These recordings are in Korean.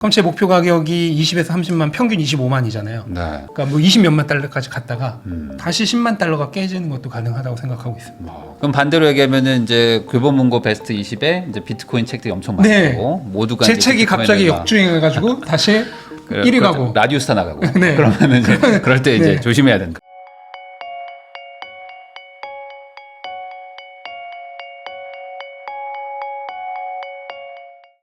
그럼 제 목표 가격이 20에서 30만, 평균 25만이잖아요. 네. 그러니까 뭐 20몇만 달러까지 갔다가 다시 10만 달러가 깨지는 것도 가능하다고 생각하고 있습니다. 그럼 반대로 얘기하면은 이제 교보문고 베스트 20에 이제 비트코인 책들이 엄청 많고 네. 모두가 제 이제 책이 갑자기 비트코인을 역주행해가지고 다시 1위 가고. 라디오스타 나가고 네. 그러면은 이제 그럴 때 이제 네. 조심해야 된다.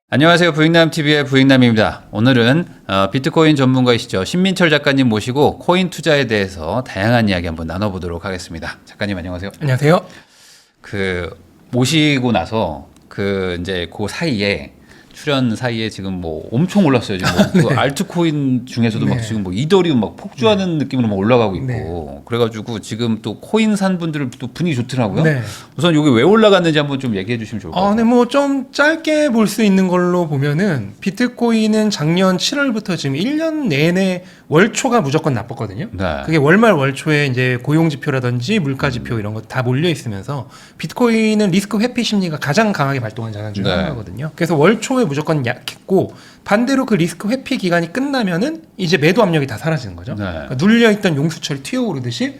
안녕하세요. 부익남TV의 부익남입니다. 오늘은 비트코인 전문가이시죠. 신민철 작가님 모시고 코인 투자에 대해서 다양한 이야기 한번 나눠보도록 하겠습니다. 작가님 안녕하세요. 안녕하세요. 모시고 나서 이제 그 사이에 출연 사이에 지금 뭐 엄청 올랐어요. 지금 뭐 그 알트코인 중에서도 막 네. 지금 뭐 이더리움 막 폭주하는 느낌으로 막 올라가고 있고 그래가지고 지금 또 코인 산 분들은 또 분위기 좋더라고요. 네. 우선 여기 왜 올라갔는지 한번 좀 얘기해 주시면 좋을 것 같아요. 네, 뭐 좀 짧게 볼 수 있는 걸로 보면은 비트코인은 작년 7월부터 지금 1년 내내 월초가 무조건 나빴거든요. 네. 그게 월말 월초에 이제 고용 지표라든지 물가 지표 이런 거 다 몰려 있으면서 비트코인은 리스크 회피 심리가 가장 강하게 발동한 자산 중에 네. 하나거든요. 그래서 월초에 무조건 약했고 반대로 그 리스크 회피 기간이 끝나면은 이제 매도 압력이 다 사라지는 거죠. 네. 그러니까 눌려있던 용수철이 튀어오르듯이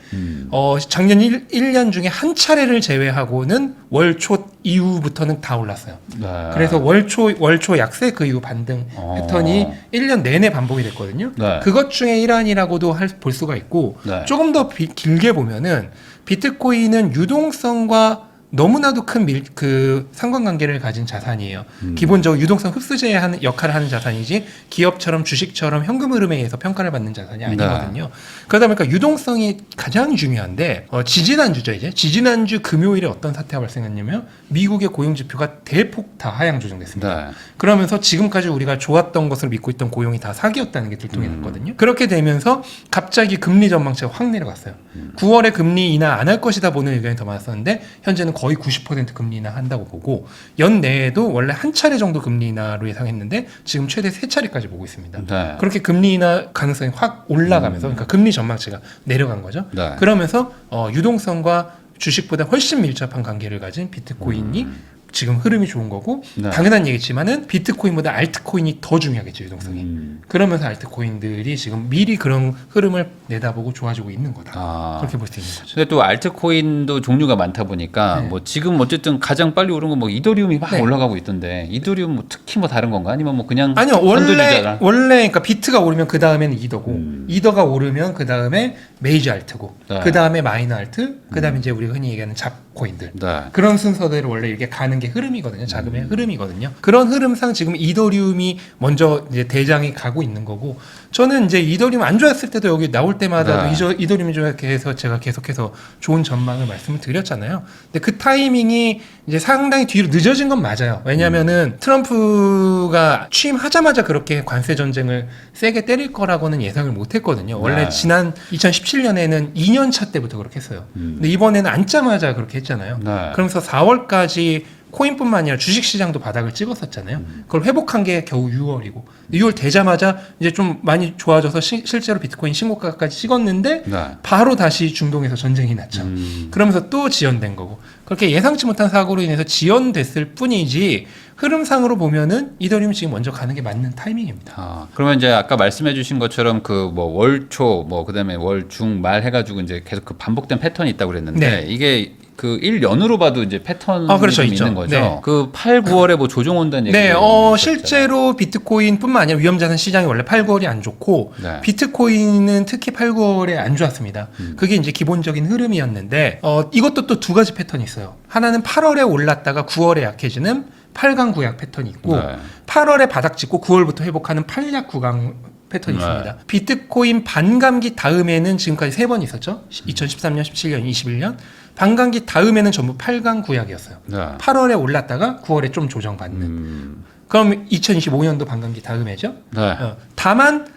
작년 1년 중에 한 차례를 제외하고는 월초 이후부터는 다 올랐어요. 네. 그래서 월초 약세 그 이후 반등 패턴이 1년 내내 반복이 됐거든요. 네. 그것 중에 일환이라고도 볼 수가 있고 네. 조금 더 길게 보면은 비트코인은 유동성과 너무나도 큰 상관관계를 가진 자산이에요. 기본적으로 유동성 흡수제의 역할을 하는 자산이지 기업처럼 주식처럼 현금 흐름에 의해서 평가를 받는 자산이 아니거든요. 그러다 보니까 유동성이 가장 중요한데 지지난주죠. 이제 지지난주 금요일에 어떤 사태가 발생했냐면 미국의 고용지표가 대폭 다 하향 조정됐습니다. 네. 그러면서 지금까지 우리가 좋았던 것을 믿고 있던 고용이 다 사기였다는 게 들통이 났거든요. 그렇게 되면서 갑자기 금리 전망치가 확 내려갔어요. 9월에 금리 인하 안 할 것이다 보는 의견이 더 많았었는데 현재는 거의 90% 금리 인하 한다고 보고 연내에도 원래 한 차례 정도 금리 인하로 예상했는데 지금 최대 3차례까지 보고 있습니다. 네. 그렇게 금리 인하 가능성이 확 올라가면서 그러니까 금리 전망치가 내려간 거죠. 네. 그러면서 유동성과 주식보다 훨씬 밀접한 관계를 가진 비트코인이 지금 흐름이 좋은 거고 네. 당연한 얘기지만은 비트코인보다 알트코인이 더 중요하겠죠, 유동성이. 그러면서 알트코인들이 지금 미리 그런 흐름을 내다보고 좋아지고 있는 거다. 그렇게 볼 수 있는 거죠. 근데 또 알트코인도 종류가 많다 보니까 네. 뭐 지금 어쨌든 가장 빨리 오른 건 뭐 이더리움이 막 네. 올라가고 있던데 이더리움 뭐 특히 뭐 다른 건가 아니면 뭐 그냥 아니요, 선두주자라? 원래 그러니까 비트가 오르면 그 다음에는 이더고 이더가 오르면 그 다음에 메이저 알트고 네. 그 다음에 마이너 알트, 그 다음에 이제 우리가 흔히 얘기하는 잡코인들. 네. 그런 순서대로 원래 이렇게 가는 게 흐름이거든요. 자금의 흐름이거든요. 그런 흐름상 지금 이더리움이 먼저 이제 대장이 가고 있는 거고 저는 이제 이더리움 안 좋았을 때도 여기 나올 때마다 네. 이더리움이 좋게 해서 제가 계속해서 좋은 전망을 말씀을 드렸잖아요. 근데 그 타이밍이 이제 상당히 뒤로 늦어진 건 맞아요. 왜냐면은 트럼프가 취임하자마자 그렇게 관세 전쟁을 세게 때릴 거라고는 예상을 못 했거든요. 원래 네. 지난 2017년에는 2년 차 때부터 그렇게 했어요. 근데 이번에는 앉자마자 그렇게 했잖아요. 네. 그러면서 4월까지 코인뿐만 아니라 주식시장도 바닥을 찍었었잖아요. 그걸 회복한 게 겨우 6월이고 6월 되자마자 이제 좀 많이 좋아져서 실제로 비트코인 신고가까지 찍었는데 네. 바로 다시 중동에서 전쟁이 났죠. 그러면서 또 지연된 거고 그렇게 예상치 못한 사고로 인해서 지연됐을 뿐이지 흐름상으로 보면은 이더리움이 지금 먼저 가는 게 맞는 타이밍입니다. 그러면 이제 아까 말씀해주신 것처럼 그 뭐 월초 뭐 그다음에 월중 말 해가지고 이제 계속 그 반복된 패턴이 있다고 그랬는데 네. 이게 그 1년으로 봐도 이제 패턴이 그렇죠, 좀 있죠. 있는 거죠. 네. 그 8, 9월에 뭐 조정 온다는 얘기. 네, 실제로 비트코인뿐만 아니라 위험자산 시장이 원래 8, 9월이 안 좋고 네. 비트코인은 특히 8, 9월에 안 좋았습니다. 그게 이제 기본적인 흐름이었는데 이것도 또 두 가지 패턴이 있어요. 하나는 8월에 올랐다가 9월에 약해지는 8강 구약 패턴이 있고 네. 8월에 바닥 찍고 9월부터 회복하는 8약 9강 패턴이 있습니다. 비트코인 반감기 다음에는 지금까지 3번 있었죠. 2013년, 17년, 21년. 반감기 다음에는 전부 8강 구약이었어요. 네. 8월에 올랐다가 9월에 좀 조정받는. 그럼 2025년도 반감기 다음에죠. 네. 다만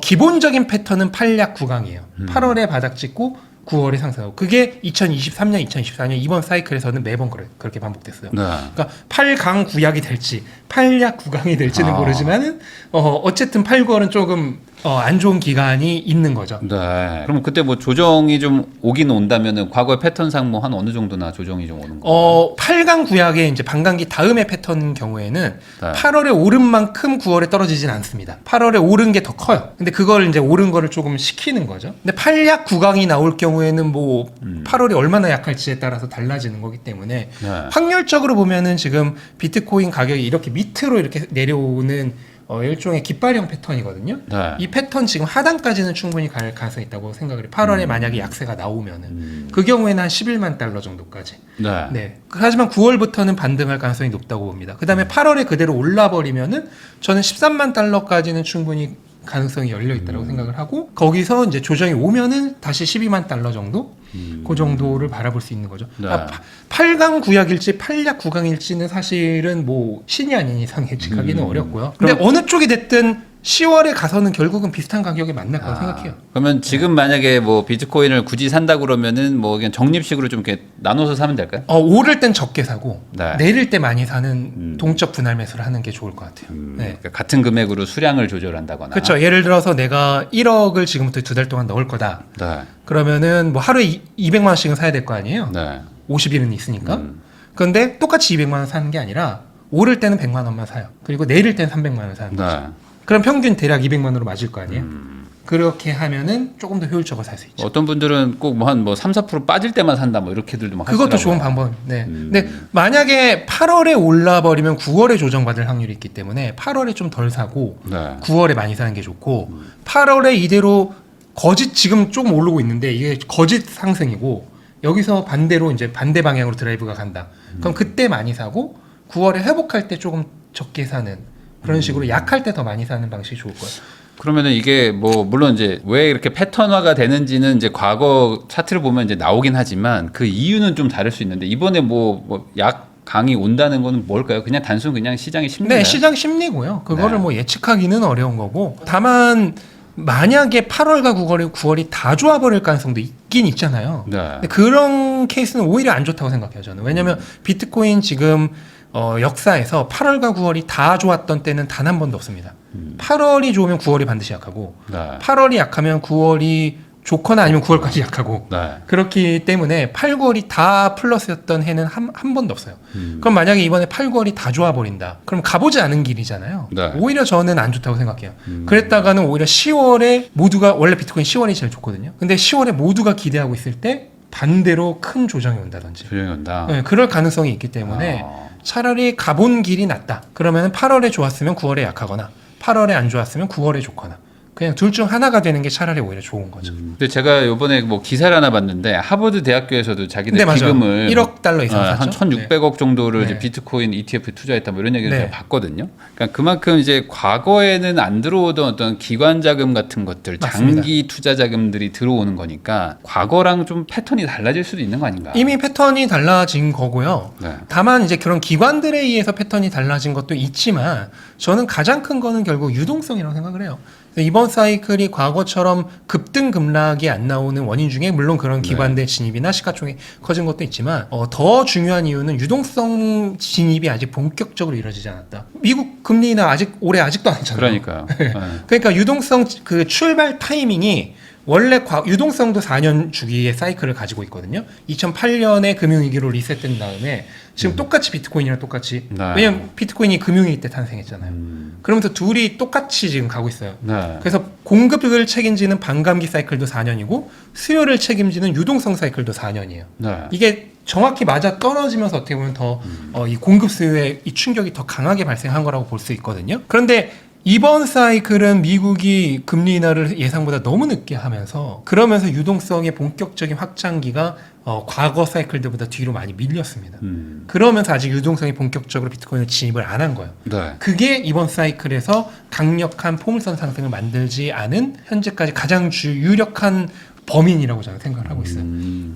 기본적인 패턴은 8약 9강이에요. 8월에 바닥 찍고 9월에 상승하고 그게 2023년, 2024년 이번 사이클에서는 매번 그렇게 반복됐어요. 네. 그러니까 8강 구약이 될지 8약 9강이 될지는 모르지만은 어쨌든 8, 9월은 조금 안 좋은 기간이 있는 거죠. 네. 그럼 그때 뭐 조정이 좀 오긴 온다면은 과거의 패턴상 뭐 한 어느 정도나 조정이 좀 오는 거예요? 8강 구약의 이제 반감기 다음의 패턴 경우에는 네. 8월에 오른 만큼 9월에 떨어지진 않습니다. 8월에 오른 게 더 커요. 근데 그걸 이제 오른 거를 조금 식히는 거죠. 근데 8약 9강이 나올 경우에는 뭐 8월이 얼마나 약할지에 따라서 달라지는 거기 때문에 네. 확률적으로 보면은 지금 비트코인 가격이 이렇게 밑으로 이렇게 내려오는 일종의 깃발형 패턴이거든요. 네. 이 패턴 지금 하단까지는 충분히 갈 가능성이 있다고 생각을 해요. 8월에 만약에 약세가 나오면은 그 경우에는 한 11만 달러 정도까지. 네. 네. 하지만 9월부터는 반등할 가능성이 높다고 봅니다. 그 다음에 8월에 그대로 올라버리면은 저는 13만 달러까지는 충분히 가능성이 열려 있다고 생각을 하고 거기서 이제 조정이 오면은 다시 12만 달러 정도 그 정도를 바라볼 수 있는 거죠. 네. 8강 구약일지 8약 9강일지는 사실은 뭐 신이 아닌 이상 예측하기는 어렵고요. 근데 어느 쪽이 됐든 10월에 가서는 결국은 비슷한 가격에 만날 거라고 생각해요. 그러면 지금 만약에 뭐 비트코인을 굳이 산다 그러면은 뭐 그냥 적립식으로 좀 이렇게 나눠서 사면 될까요? 오를 땐 적게 사고 네. 내릴 때 많이 사는 동적 분할 매수를 하는 게 좋을 것 같아요. 네. 그러니까 같은 금액으로 수량을 조절한다거나. 그렇죠. 예를 들어서 내가 1억을 지금부터 2달 동안 넣을 거다. 네. 그러면은 뭐 하루에 200만 원씩은 사야 될 거 아니에요. 네. 50일은 있으니까. 그런데 똑같이 200만 원 사는 게 아니라 오를 때는 100만 원만 사요. 그리고 내릴 때는 300만 원 사는 거죠. 네. 그럼 평균 대략 200만 원으로 맞을 거 아니에요. 그렇게 하면은 조금 더 효율적으로 살 수 있죠. 어떤 분들은 꼭 뭐 한 뭐 3, 4% 빠질 때만 산다 뭐 이렇게들도 막 그것도 하시더라고요. 좋은 방법. 네. 근데 만약에 8월에 올라 버리면 9월에 조정받을 확률이 있기 때문에 8월에 좀 덜 사고 네. 9월에 많이 사는 게 좋고 8월에 이대로 거짓 지금 조금 오르고 있는데 이게 거짓 상승이고 여기서 반대로 이제 반대 방향으로 드라이브가 간다. 그럼 그때 많이 사고 9월에 회복할 때 조금 적게 사는 그런 식으로 약할 때 더 많이 사는 방식이 좋을 거예요. 그러면은 이게 뭐 물론 이제 왜 이렇게 패턴화가 되는지는 이제 과거 차트를 보면 이제 나오긴 하지만 그 이유는 좀 다를 수 있는데 이번에 뭐 약 강이 온다는 거는 뭘까요? 그냥 단순 그냥 시장의 심리가요? 네, 시장 심리고요. 그거를 네. 뭐 예측하기는 어려운 거고. 다만 만약에 8월과 9월이 다 좋아버릴 가능성도 있긴 있잖아요. 네. 근데 그런 케이스는 오히려 안 좋다고 생각해요, 저는. 왜냐면 비트코인 지금 역사에서 8월과 9월이 다 좋았던 때는 단 한 번도 없습니다. 8월이 좋으면 9월이 반드시 약하고 네. 8월이 약하면 9월이 좋거나 아니면 9월까지 약하고 네. 그렇기 때문에 8, 9월이 다 플러스였던 해는 한 번도 없어요. 그럼 만약에 이번에 8, 9월이 다 좋아버린다. 그럼 가보지 않은 길이잖아요. 네. 오히려 저는 안 좋다고 생각해요. 그랬다가는 오히려 10월에 모두가 원래 비트코인 10월이 제일 좋거든요. 근데 10월에 모두가 기대하고 있을 때 반대로 큰 조정이 온다든지 조정이 온다. 네, 그럴 가능성이 있기 때문에 차라리 가본 길이 낫다. 그러면 8월에 좋았으면 9월에 약하거나 8월에 안 좋았으면 9월에 좋거나 그냥 둘 중 하나가 되는 게 차라리 오히려 좋은 거죠. 근데 제가 요번에 뭐 기사를 하나 봤는데 하버드 대학교에서도 자기들 네, 맞아요. 기금을 1억 달러 이상 한 샀죠? 1,600억 정도를 네. 이제 비트코인 ETF에 투자했다 뭐 이런 얘기를 네. 제가 봤거든요. 그러니까 그만큼 이제 과거에는 안 들어오던 어떤 기관 자금 같은 것들, 맞습니다. 장기 투자 자금들이 들어오는 거니까 과거랑 좀 패턴이 달라질 수도 있는 거 아닌가? 이미 패턴이 달라진 거고요. 네. 다만 이제 그런 기관들에 의해서 패턴이 달라진 것도 있지만 저는 가장 큰 거는 결국 유동성이라고 생각을 해요. 이번 사이클이 과거처럼 급등 급락이 안 나오는 원인 중에 물론 그런 기관들 진입이나 시가총액이 커진 것도 있지만 더 중요한 이유는 유동성 진입이 아직 본격적으로 이루어지지 않았다. 미국 금리나 올해 아직도 안 했잖아요. 그러니까요. 네. 그러니까 유동성 그 출발 타이밍이 원래 유동성도 4년 주기의 사이클을 가지고 있거든요. 2008년에 금융위기로 리셋된 다음에 지금 똑같이 비트코인이랑 똑같이 네. 왜냐면 비트코인이 금융위기 때 탄생했잖아요. 그러면서 둘이 똑같이 지금 가고 있어요. 네. 그래서 공급을 책임지는 반감기 사이클도 4년이고 수요를 책임지는 유동성 사이클도 4년이에요. 네. 이게 정확히 맞아 떨어지면서 어떻게 보면 더 이 공급 수요의 이 충격이 더 강하게 발생한 거라고 볼 수 있거든요. 그런데 이번 사이클은 미국이 금리 인하를 예상보다 너무 늦게 하면서 그러면서 유동성의 본격적인 확장기가 과거 사이클들보다 뒤로 많이 밀렸습니다. 그러면서 아직 유동성이 본격적으로 비트코인을 진입을 안 한 거예요. 네. 그게 이번 사이클에서 강력한 포물선 상승을 만들지 않은 현재까지 가장 유력한 범인이라고 저는 생각을 하고 있어요.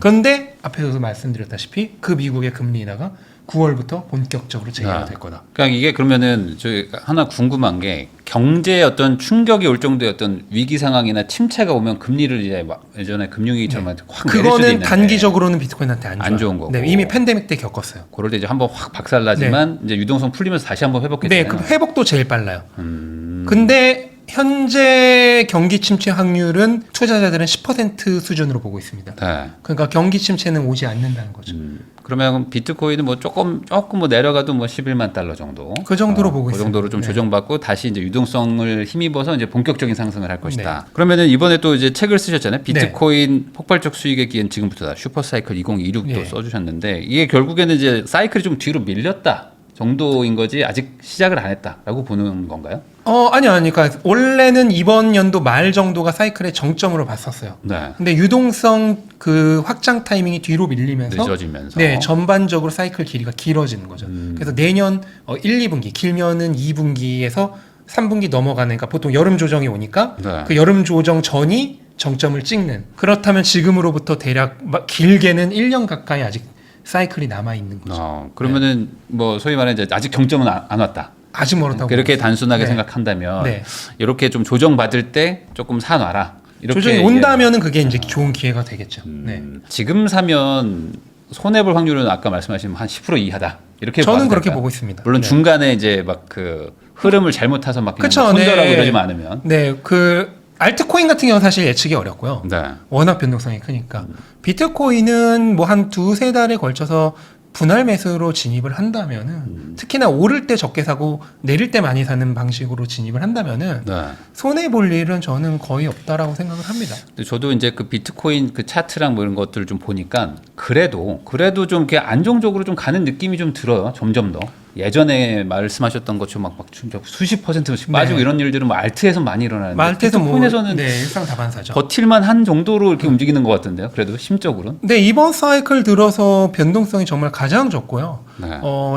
그런데 앞에서도 말씀드렸다시피 그 미국의 금리 인하가 9월부터 본격적으로 재개가 될 거다. 그러니까 이게 그러면은 저 하나 궁금한 게 경제에 어떤 충격이 올 정도의 어떤 위기 상황이나 침체가 오면 금리를 이제 막 예전에 금융위기처럼 확 내릴 수도 그거는 있는데 단기적으로는 비트코인한테 안 좋은 거고. 네, 이미 팬데믹 때 겪었어요. 그럴 때 이제 한번 확 박살나지만 이제 유동성 풀리면서 다시 한번 회복했잖아요. 네, 그 회복도 제일 빨라요. 근데 현재 경기 침체 확률은 투자자들은 10% 수준으로 보고 있습니다. 네. 그러니까 경기 침체는 오지 않는다는 거죠. 그러면 비트코인은 뭐 조금 뭐 내려가도 뭐 11만 달러 정도. 그 정도로 보고 그 있습니다. 정도로 좀 네. 조정받고 다시 이제 유동성을 힘입어서 이제 본격적인 상승을 할 것이다. 네. 그러면은 이번에 또 이제 책을 쓰셨잖아요. 비트코인 폭발적 수익의 기회는 지금부터다. 슈퍼사이클 2026도 네. 써주셨는데 이게 결국에는 이제 사이클이 좀 뒤로 밀렸다 정도인 거지 아직 시작을 안 했다라고 보는 건가요? 아니요. 그러니까 원래는 이번 연도 말 정도가 사이클의 정점으로 봤었어요. 네. 근데 유동성 그 확장 타이밍이 뒤로 밀리면서 늦어지면서. 네, 전반적으로 사이클 길이가 길어지는 거죠. 그래서 내년 1, 2분기 길면은 2분기에서 3분기 넘어가는 그러니까 보통 여름 조정이 오니까 네. 그 여름 조정 전이 정점을 찍는. 그렇다면 지금으로부터 대략 길게는 1년 가까이 아직 사이클이 남아 있는 거죠. 그러면은 뭐 소위 말하는 이제 아직 정점은 안 왔다. 아직 멀었다고. 그렇게 단순하게 네. 생각한다면 네. 이렇게 좀 조정받을 때 조금 사놔라. 이렇게 조정이 온다면은 그게 이제 좋은 기회가 되겠죠. 네. 지금 사면 손해볼 확률은 아까 말씀하신 한 10% 이하다. 이렇게 저는 봐도 그렇게 될까요? 보고 있습니다. 물론 네. 중간에 이제 막 그 흐름을 잘못 타서 막 그냥 그쵸, 손절하고 네. 이러지만 않으면. 네, 그 알트코인 같은 경우는 사실 예측이 어렵고요. 네. 워낙 변동성이 크니까. 비트코인은 뭐 한 두세 달에 걸쳐서 분할 매수로 진입을 한다면은 특히나 오를 때 적게 사고 내릴 때 많이 사는 방식으로 진입을 한다면은 네. 손해 볼 일은 저는 거의 없다라고 생각을 합니다. 근데 저도 이제 그 비트코인 그 차트랑 뭐 이런 것들을 좀 보니까 그래도 좀 이렇게 안정적으로 좀 가는 느낌이 좀 들어요. 점점 더. 예전에 말씀하셨던 것처럼 막 수십 %씩 빠지고 네. 이런 일들은 뭐 알트에서 많이 일어나는데 말테서 뭐 비트코인에서는 네, 일상다반사죠. 버틸만 한 정도로 이렇게 움직이는 것 같은데요. 그래도 심적으로는. 네, 이번 사이클 들어서 변동성이 정말 가장 적고요. 네.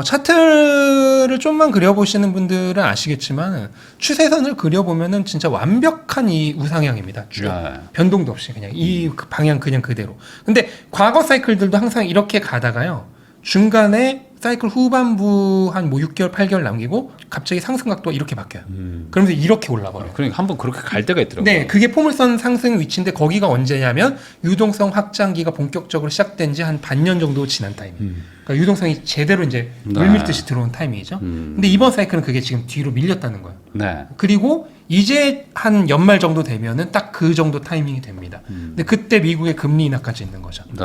차트를 좀만 그려보시는 분들은 아시겠지만 추세선을 그려보면은 진짜 완벽한 이 우상향입니다. 쭉. 네. 변동도 없이 그냥 이 방향 그냥 그대로. 근데 과거 사이클들도 항상 이렇게 가다가요. 중간에 사이클 후반부 한 뭐 6개월, 8개월 남기고 갑자기 상승 각도가 이렇게 바뀌어요. 그러면서 이렇게 올라버려요. 그러니까 한번 그렇게 갈 때가 있더라고요. 네, 그게 포물선 상승 위치인데 거기가 언제냐면 유동성 확장기가 본격적으로 시작된 지 한 반년 정도 지난 타이밍. 그러니까 유동성이 제대로 이제 네. 물밀듯이 들어온 타이밍이죠. 근데 이번 사이클은 그게 지금 뒤로 밀렸다는 거예요. 네. 그리고 이제 한 연말 정도 되면은 딱 그 정도 타이밍이 됩니다. 근데 그때 미국의 금리 인하까지 있는 거죠. 네.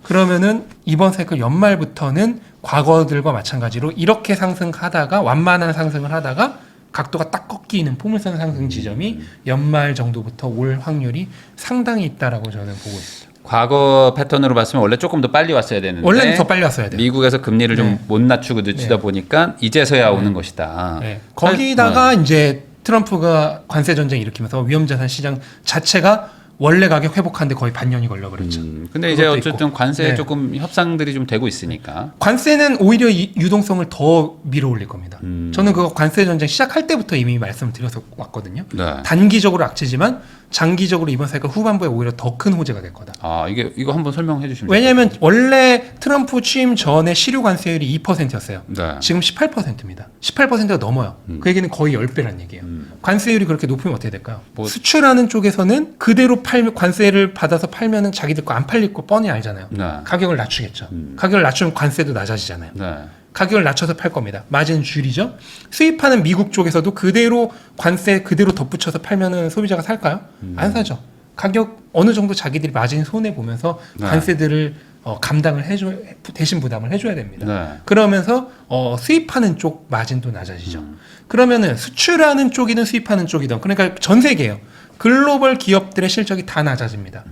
그러면은 이번 사이클 연말부터는 과거들과 마찬가지로 이렇게 상승하다가 완만한 상승을 하다가 각도가 딱 꺾이는 포물선 상승 지점이 연말 정도부터 올 확률이 상당히 있다라고 저는 보고 있어요. 과거 패턴으로 봤으면 원래 조금 더 빨리 왔어야 되는데 원래는 더 빨리 왔어야 돼요. 미국에서 금리를 좀 네. 못 낮추고 늦추다 네. 보니까 이제서야 오는 것이다. 네. 거기다가 이제 트럼프가 관세 전쟁 일으키면서 위험자산 시장 자체가 원래 가격 회복하는데 거의 반년이 걸려버렸죠. 근데 이제 그것도 어쨌든 있고. 관세에 네. 조금 협상들이 좀 되고 있으니까. 관세는 오히려 유동성을 더 밀어올릴 겁니다. 저는 그거 관세 전쟁 시작할 때부터 이미 말씀을 드려서 왔거든요. 네. 단기적으로 악재지만 장기적으로 이번 사이클 후반부에 오히려 더 큰 호재가 될 거다. 아 이거 한번 설명해 주시면. 왜냐하면 원래 트럼프 취임 전에 실효 관세율이 2%였어요. 네. 지금 18%입니다. 18%가 넘어요. 그 얘기는 거의 10배란 얘기예요. 관세율이 그렇게 높으면 어떻게 될까요? 뭐- 수출하는 쪽에서는 그대로 관세를 받아서 팔면은 자기들 거 안 팔릴 거 뻔히 알잖아요. 네. 가격을 낮추겠죠. 가격을 낮추면 관세도 낮아지잖아요. 네. 가격을 낮춰서 팔 겁니다. 마진 줄이죠. 수입하는 미국 쪽에서도 그대로 관세 그대로 덧붙여서 팔면은 소비자가 살까요? 안 사죠. 가격 어느 정도 자기들이 마진 손해 보면서 네. 관세들을 감당을 대신 부담을 해줘야 됩니다. 네. 그러면서 수입하는 쪽 마진도 낮아지죠. 그러면은 수출하는 쪽이든 수입하는 쪽이든 그러니까 전 세계예요. 글로벌 기업들의 실적이 다 낮아집니다.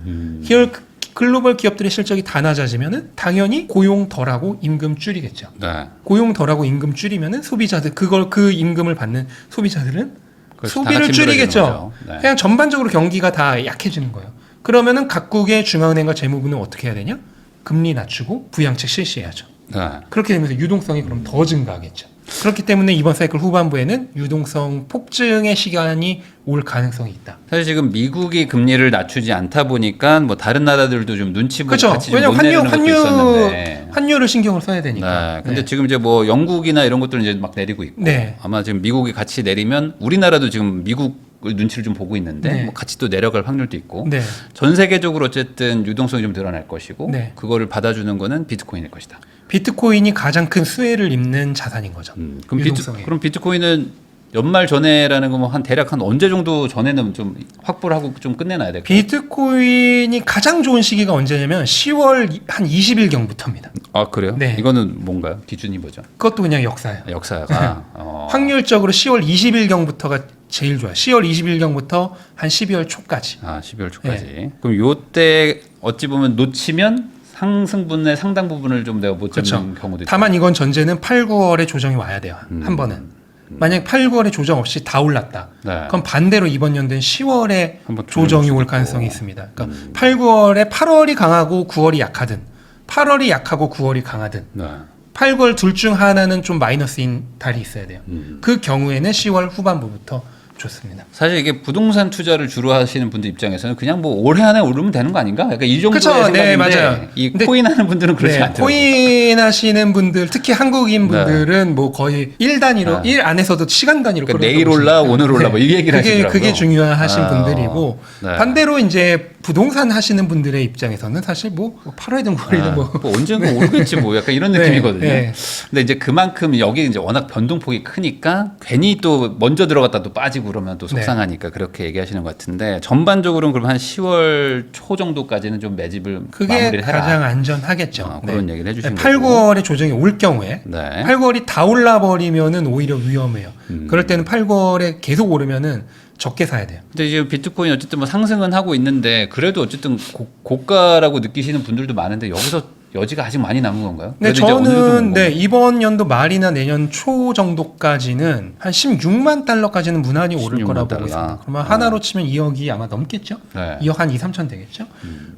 글로벌 기업들의 실적이 다 낮아지면은 당연히 고용 덜하고 임금 줄이겠죠. 네. 고용 덜하고 임금 줄이면은 소비자들 그 임금을 받는 소비자들은 그렇죠. 소비를 다 같이 줄이겠죠. 힘들어지는 거죠. 네. 그냥 전반적으로 경기가 다 약해지는 거예요. 그러면은 각국의 중앙은행과 재무부는 어떻게 해야 되냐? 금리 낮추고 부양책 실시해야죠. 네. 그렇게 되면서 유동성이 그럼 더 증가하겠죠. 그렇기 때문에 이번 사이클 후반부에는 유동성 폭증의 시간이 올 가능성이 있다. 사실 지금 미국이 금리를 낮추지 않다 보니까 뭐 다른 나라들도 좀 눈치 보고 그렇죠. 같이 좀 왜냐면 못 내리는 것도 있었는데. 환율을 신경을 써야 되니까. 네. 근데 지금 이제 뭐 영국이나 이런 것들은 이제 막 내리고 있고 네. 아마 지금 미국이 같이 내리면 우리나라도 지금 미국을 눈치를 좀 보고 있는데 네. 뭐 같이 또 내려갈 확률도 있고 네. 전 세계적으로 어쨌든 유동성이 좀 늘어날 것이고 네. 그거를 받아주는 거는 비트코인일 것이다. 비트코인이 가장 큰 수혜를 입는 자산인 거죠. 그럼 유동성에. 그럼 비트코인은 연말 전에라는 거 뭐 한 대략 한 언제 정도 전에는 좀 확보를 하고 좀 끝내놔야 될까요? 비트코인이 가장 좋은 시기가 언제냐면 10월 한 20일경부터입니다. 아 그래요? 네. 이거는 뭔가요? 기준이 뭐죠? 그것도 그냥 역사예요. 역사가 확률적으로 10월 20일경부터가 제일 좋아요. 10월 20일경부터 한 12월 초까지. 12월 초까지. 그럼 요때 어찌 보면 놓치면 상승분의 상당 부분을 좀 내가 못 잡는 경우도 있죠. 다만 이건 전제는 8, 9월에 조정이 와야 돼요. 한 번은. 만약 8, 9월에 조정 없이 다 올랐다. 네. 그럼 반대로 이번 연도엔 10월에 한번 조정이 올 수도 가능성이 있고. 있습니다. 그러니까 8, 9월에 8월이 강하고 9월이 약하든 8월이 약하고 9월이 강하든 네. 8, 9월 둘 중 하나는 좀 마이너스인 달이 있어야 돼요. 그 경우에는 10월 후반부부터 좋습니다. 사실 이게 부동산 투자를 주로 하시는 분들 입장에서는 그냥 뭐 올해 안에 오르면 되는 거 아닌가? 약간 이 정도의 그쵸, 생각인데 네, 맞아요. 이 근데 코인 하는 분들은 그렇지 네, 않더라고요. 코인 하시는 분들, 특히 한국인 분들은 뭐 거의 1단위로, 네. 1 안에서도 시간 단위로 그러니까 끌어가고 내일 올라 있으니까. 오늘 올라 뭐 이 얘기를 하시더라고요. 그게 중요하신 아, 분들이고 네. 반대로 이제 부동산 하시는 분들의 입장에서는 사실 뭐 8월이든 9월이든 뭐 언젠가 오르겠지 뭐 약간 이런 네, 느낌이거든요. 네. 근데 이제 그만큼 여기 이제 워낙 변동폭이 크니까 괜히 또 먼저 들어갔다 또 빠지고 그러면 또 속상하니까 그렇게 얘기하시는 것 같은데 전반적으로는 그럼 한 10월 초 정도까지는 좀 매집을 그게 마무리를 해라. 가장 안전하겠죠. 그런 얘기를 해주신 8, 거고. 9월에 조정이 올 경우에 네. 8, 9월이 다 올라버리면은 오히려 위험해요. 그럴 때는 8, 9월에 계속 오르면은 적게 사야 돼요. 근데 지금 비트코인 어쨌든 뭐 상승은 하고 있는데 그래도 어쨌든 고가라고 느끼시는 분들도 많은데 여기서 여지가 아직 많이 남은 건가요? 네, 그래도 이제 어느 정도 저는 뭐 이번 연도 말이나 내년 초 정도까지는 한 16만 달러까지는 무난히 오를 16만 거라고 달러. 보고 있습니다. 그러면 하나로 치면 2억이 아마 넘겠죠? 네. 2억 한 2, 3천 되겠죠?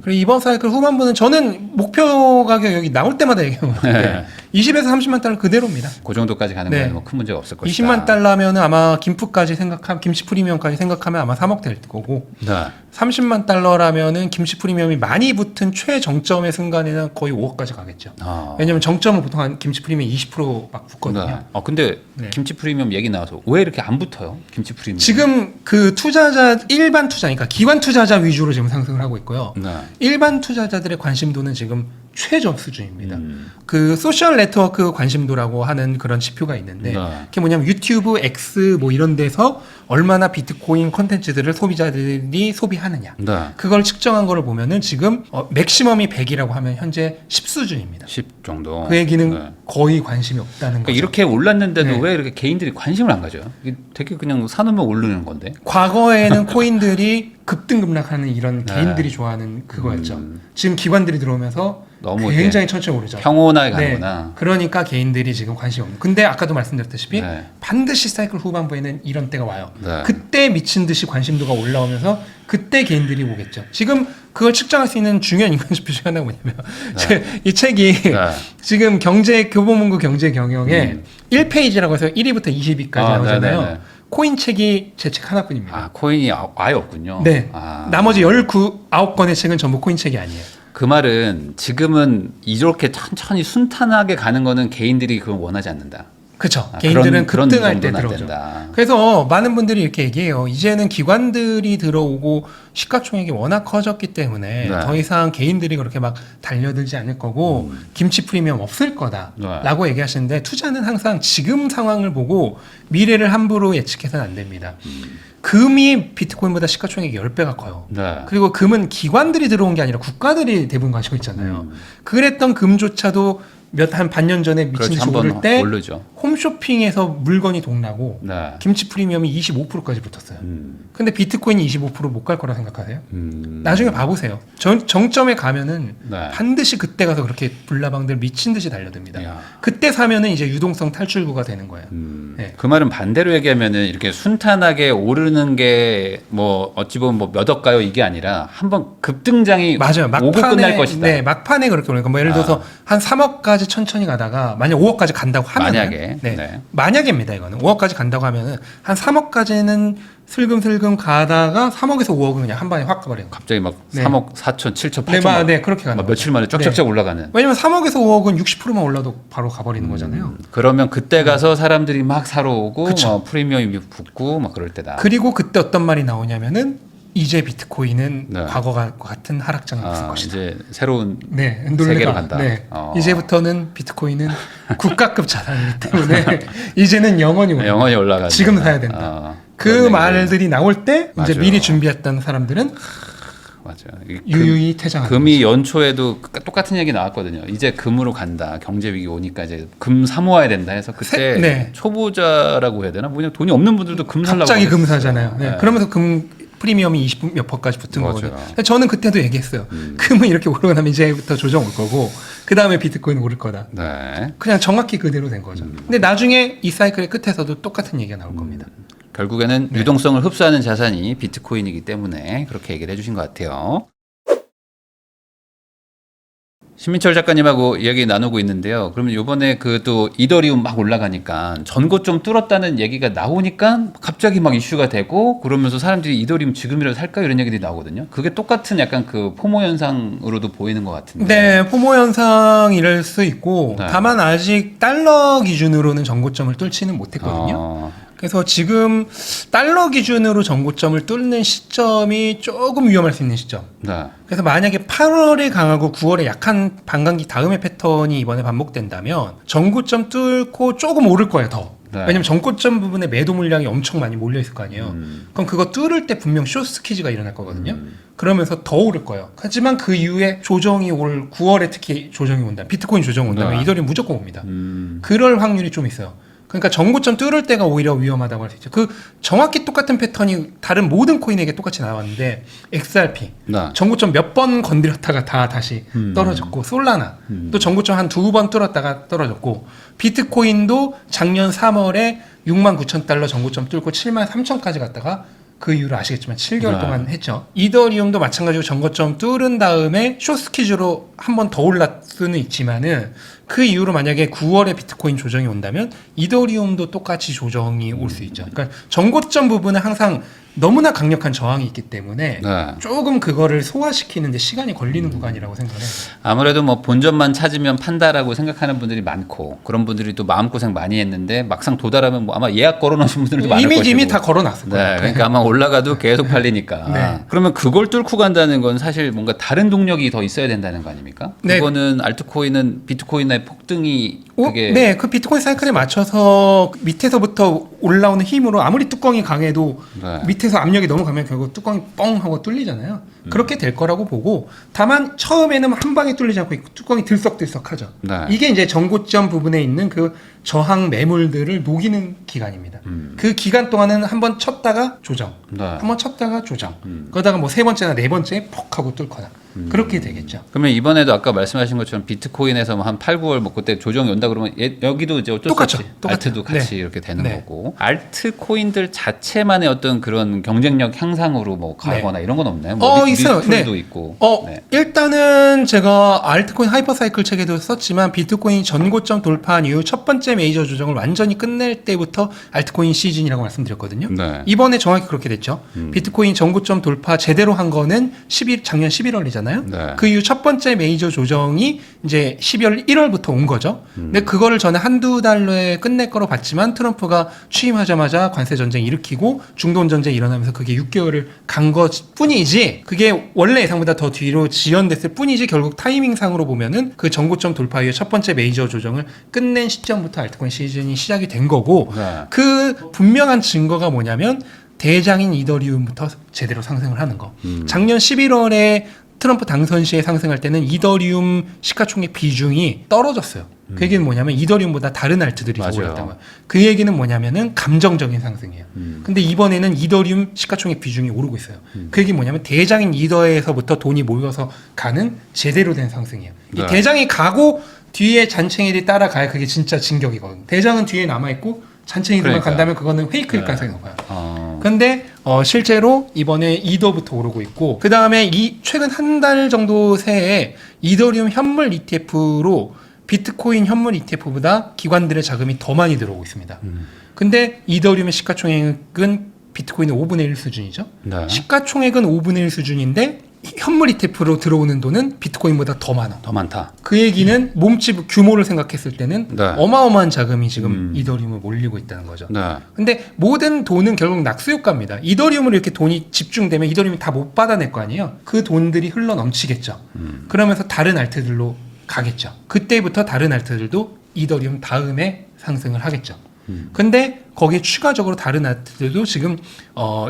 그리고 이번 사이클 후반부는 저는 목표 가격 여기 나올 때마다 얘기하는데 네. 20에서 30만 달러 그대로입니다. 그 정도까지 가는 네. 거는 뭐 큰 문제가 없을 것이다. 20만 달러면 아마 김프까지 생각하면 김치 프리미엄까지 생각하면 아마 3억 될 거고 네. 30만 달러라면은 김치 프리미엄이 많이 붙은 최정점의 순간에는 거의 5억까지 가겠죠. 아. 왜냐면 정점은 보통 한 김치 프리미엄 20%막 붙거든요. 네. 근데 네. 김치 프리미엄 얘기 나와서 왜 이렇게 안 붙어요? 김치 프리미엄. 지금 그 투자자 일반 투자니까 기관 투자자 위주로 지금 상승을 하고 있고요. 네. 일반 투자자들의 관심도는 지금 최저 수준입니다. 그 소셜 네트워크 관심도라고 하는 그런 지표가 있는데 네. 그게 뭐냐면 유튜브, X 뭐 이런 데서 얼마나 비트코인 콘텐츠들을 소비자들이 소비하느냐. 네. 그걸 측정한 거를 보면은 지금 맥시멈이 100이라고 하면 현재 10 수준입니다. 10 정도. 그 얘기는 네. 거의 관심이 없다는 그러니까 거죠. 이렇게 올랐는데도 네. 왜 이렇게 개인들이 관심을 안 가져요? 이게 되게 그냥 사놓으면 오르는 건데. 과거에는 코인들이 급등급락하는 이런 네. 개인들이 좋아하는 그거였죠. 지금 기관들이 들어오면서 너무 굉장히 천천히 오르죠. 평온하게 네. 가는구나. 그러니까 개인들이 지금 관심이 없는. 근데 아까도 말씀드렸다시피 네. 반드시 사이클 후반부에는 이런 때가 와요. 네. 그때 미친 듯이 관심도가 올라오면서 그때 개인들이 오겠죠. 지금 그걸 측정할 수 있는 중요한 인간지표 중 하나가 뭐냐면 이 책이 네. 지금 교보문고 경제 경영에 1페이지라고 해서 1위부터 20위까지 나오잖아요. 네네네. 코인 책이 제 책 하나뿐입니다. 아, 코인이 아예 없군요. 네. 아. 나머지 9권의 책은 전부 코인 책이 아니에요. 그 말은 지금은 이렇게 천천히 순탄하게 가는 거는 개인들이 그걸 원하지 않는다. 그렇죠. 아, 개인들은 그런 급등할 때 정도는 안 들어오죠. 된다. 그래서 많은 분들이 이렇게 얘기해요. 이제는 기관들이 들어오고 시가총액이 워낙 커졌기 때문에 네. 더 이상 개인들이 그렇게 막 달려들지 않을 거고 김치 프리미엄 없을 거다라고 얘기하시는데 투자는 항상 지금 상황을 보고 미래를 함부로 예측해서는 안 됩니다. 금이 비트코인보다 시가총액이 10배가 커요. 네. 그리고 금은 기관들이 들어온 게 아니라 국가들이 대부분 가지고 있잖아요. 그랬던 금조차도 한 반년 전에 미친 그렇지, 듯이 한번 오를 때 오르죠. 홈쇼핑에서 물건이 동나고 네. 김치 프리미엄이 25%까지 붙었어요. 근데 비트코인이 25% 못 갈 거라 생각하세요? 나중에 봐보세요. 정점에 가면은 네. 반드시 그때 가서 그렇게 불나방들 미친 듯이 달려듭니다. 이야. 그때 사면은 이제 유동성 탈출구가 되는 거예요. 네. 그 말은 반대로 얘기하면은 이렇게 순탄하게 오르는 게 뭐 어찌 보면 뭐 몇 억가요 이게 아니라 한번 급등장이 맞아요. 오고 끝날 것이다. 네, 막판에 그렇게 오니까 뭐 예를 들어서 한 3억까지 천천히 가다가 만약 5억까지 간다고 하면 만약에, 네. 만약입니다 이거는 5억까지 간다고 하면은 한 3억까지는 슬금슬금 가다가 3억에서 5억은 그냥 한 방에 확 가버려요. 갑자기 막 네. 3억 4천, 7천, 네, 8천 네, 그렇게 가는 막 거죠. 며칠 만에 쫙쫙쫙 올라가는. 왜냐면 3억에서 5억은 60%만 올라도 바로 가버리는 거잖아요. 그러면 그때 가서 사람들이 막 사러 오고 그쵸. 프리미엄이 붙고 막 그럴 때다. 그리고 그때 어떤 말이 나오냐면은 이제 비트코인은 네. 과거와 같은 하락장을 없을 것이다. 이제 새로운 네, 세계로 논리가 간다. 네, 어. 이제부터는 비트코인은 국가급 자산이기 때문에 이제는 영원히 올라. 영원히 올라간다. 지금 사야 된다. 그 그런 말들이 나올 때 이제 맞아요. 미리 준비했던 사람들은 맞아요. 유유히 퇴장하는 금이 연초에도 똑같은 얘기 나왔거든요. 이제 금으로 간다. 경제 위기 오니까 이제 금 사모아야 된다 해서 그때 네. 초보자라고 해야 되나? 뭐냐 돈이 없는 분들도 금 살라고 갑자기 금 그랬어요. 사잖아요. 네. 네. 그러면서 금 프리미엄이 20몇 %까지 붙은 맞아요. 거거든요. 저는 그때도 얘기했어요. 금은 이렇게 오르고 나면 이제부터 조정 올 거고 그 다음에 비트코인 오를 거다. 네. 그냥 정확히 그대로 된 거죠. 근데 나중에 이 사이클의 끝에서도 똑같은 얘기가 나올 겁니다. 결국에는 네. 유동성을 흡수하는 자산이 비트코인이기 때문에 그렇게 얘기를 해주신 것 같아요. 신민철 작가님하고 이야기 나누고 있는데요. 그러면 이번에 그 또 이더리움 막 올라가니까 전고점 뚫었다는 얘기가 나오니까 갑자기 막 이슈가 되고 그러면서 사람들이 이더리움 지금이라도 살까 이런 얘기들이 나오거든요. 그게 똑같은 약간 그 포모 현상으로도 보이는 것 같은데. 네, 포모 현상일 수 있고 네. 다만 아직 달러 기준으로는 전고점을 뚫지는 못했거든요. 그래서 지금 달러 기준으로 전고점을 뚫는 시점이 조금 위험할 수 있는 시점. 네. 그래서 만약에 8월에 강하고 9월에 약한 반감기 다음의 패턴이 이번에 반복된다면 전고점 뚫고 조금 오를 거예요, 더. 네. 왜냐면 전고점 부분에 매도 물량이 엄청 많이 몰려 있을 거 아니에요. 그럼 그거 뚫을 때 분명 쇼 스퀴즈가 일어날 거거든요. 그러면서 더 오를 거예요. 하지만 그 이후에 조정이 올 9월에 특히 조정이 온다. 비트코인 조정 온다면 네. 이더리움 무조건 옵니다. 그럴 확률이 좀 있어요. 그러니까 전고점 뚫을 때가 오히려 위험하다고 할 수 있죠. 그 정확히 똑같은 패턴이 다른 모든 코인에게 똑같이 나왔는데 XRP 네. 전고점 몇 번 건드렸다가 다 다시 떨어졌고 솔라나 또 전고점 한 2번 뚫었다가 떨어졌고 비트코인도 작년 3월에 69,000달러 전고점 뚫고 73,000까지 갔다가 그 이후로 아시겠지만 7개월 네. 동안 했죠. 이더리움도 마찬가지로 전고점 뚫은 다음에 쇼스퀴즈로 한 번 더 올랐을 수는 있지만은 그 이후로 만약에 9월에 비트코인 조정이 온다면 이더리움도 똑같이 조정이 올 수 있죠. 그러니까 전고점 부분은 항상 너무나 강력한 저항이 있기 때문에 네. 조금 그거를 소화시키는데 시간이 걸리는 구간이라고 생각해요. 아무래도 뭐 본전만 찾으면 판다라고 생각하는 분들이 많고 그런 분들이 또 마음고생 많이 했는데 막상 도달하면 뭐 아마 예약 걸어놓으신 분들도 많을 것이고 이미 다 걸어놨을 거예요. 네, 그러니까 아마 올라가도 계속 팔리니까. 네. 그러면 그걸 뚫고 간다는 건 사실 뭔가 다른 동력이 더 있어야 된다는 거 아닙니까? 네. 그거는 알트코인은 비트코인의 폭등이 그게 네, 그 비트코인 사이클에 맞춰서 밑에서부터 올라오는 힘으로 아무리 뚜껑이 강해도 네. 밑에서 압력이 너무 강하면 결국 뚜껑이 뻥 하고 뚫리잖아요. 그렇게 될 거라고 보고 다만 처음에는 한 방에 뚫리지 않고 뚜껑이 들썩들썩하죠. 네. 이게 이제 전고점 부분에 있는 그 저항 매물들을 녹이는 기간입니다. 그 기간 동안은 한번 쳤다가 조정, 네. 한번 쳤다가 조정. 그러다가 뭐 세 번째나 네 번째에 퍽 하고 뚫거나 그렇게 되겠죠. 그러면 이번에도 아까 말씀하신 것처럼 비트코인에서 뭐 한 8, 9월 뭐 그때 조정이 온다 그러면 여기도 이제 어쩔 똑같죠. 수 없이 똑같아요. 알트도 같이 네. 이렇게 되는 네. 거고 알트코인들 자체만의 어떤 그런 경쟁력 향상으로 뭐 가거나 이런 건 없나요? 뭐 있어요. 리플도 네. 있고. 네. 일단은 제가 알트코인 하이퍼사이클 책에도 썼지만 비트코인 전고점 돌파한 이후 첫 번째 메이저 조정을 완전히 끝낼 때부터 알트코인 시즌이라고 말씀드렸거든요. 네. 이번에 정확히 그렇게 됐죠. 비트코인 전고점 돌파 제대로 한 거는 작년 11월이잖아요. 네. 그 이후 첫 번째 메이저 조정이 이제 12월 1월부터 온 거죠. 근데 그거를 저는 한두 달로에 끝낼 거로 봤지만 트럼프가 취임하자마자 관세 전쟁 일으키고 중동 전쟁 일어나면서 그게 6개월을 간 것뿐이지 그게 원래 예상보다 더 뒤로 지연됐을 뿐이지 결국 타이밍상으로 보면은 그 전고점 돌파 이후에 첫 번째 메이저 조정을 끝낸 시점부터 알트코인 시즌이 시작이 된 거고 네. 그 분명한 증거가 뭐냐면 대장인 이더리움부터 제대로 상승을 하는 거. 작년 11월에 트럼프 당선 시에 상승할 때는 이더리움 시가총액 비중이 떨어졌어요. 그 얘기는 뭐냐면 이더리움보다 다른 알트들이 더 맞아요. 올랐단 말이에요. 그 얘기는 뭐냐면은 감정적인 상승이에요. 근데 이번에는 이더리움 시가총액 비중이 오르고 있어요. 그 얘기는 뭐냐면 대장인 이더에서부터 돈이 모여서 가는 제대로 된 상승이에요. 네. 이 대장이 가고 뒤에 잔챙이들이 따라가야 그게 진짜 진격이거든요. 대장은 뒤에 남아있고 잔챙이들만 그러니까요. 간다면 그거는 페이크일 네. 가능성이 높아요. 어. 근데 실제로 이번에 이더부터 오르고 있고 그 다음에 최근 한 달 정도 새에 이더리움 현물 ETF로 비트코인 현물 ETF보다 기관들의 자금이 더 많이 들어오고 있습니다. 근데 이더리움의 시가총액은 비트코인의 5분의 1 수준이죠. 네. 시가총액은 5분의 1 수준인데 현물 ETF로 들어오는 돈은 비트코인보다 더 많아. 더 많다. 그 얘기는 몸집 규모를 생각했을 때는 네. 어마어마한 자금이 지금 이더리움을 몰리고 있다는 거죠. 네. 근데 모든 돈은 결국 낙수효과입니다. 이더리움으로 이렇게 돈이 집중되면 이더리움이 다 못 받아낼 거 아니에요. 그 돈들이 흘러 넘치겠죠. 그러면서 다른 알트들로 가겠죠. 그때부터 다른 알트들도 이더리움 다음에 상승을 하겠죠. 근데 거기에 추가적으로 다른 아트들도 지금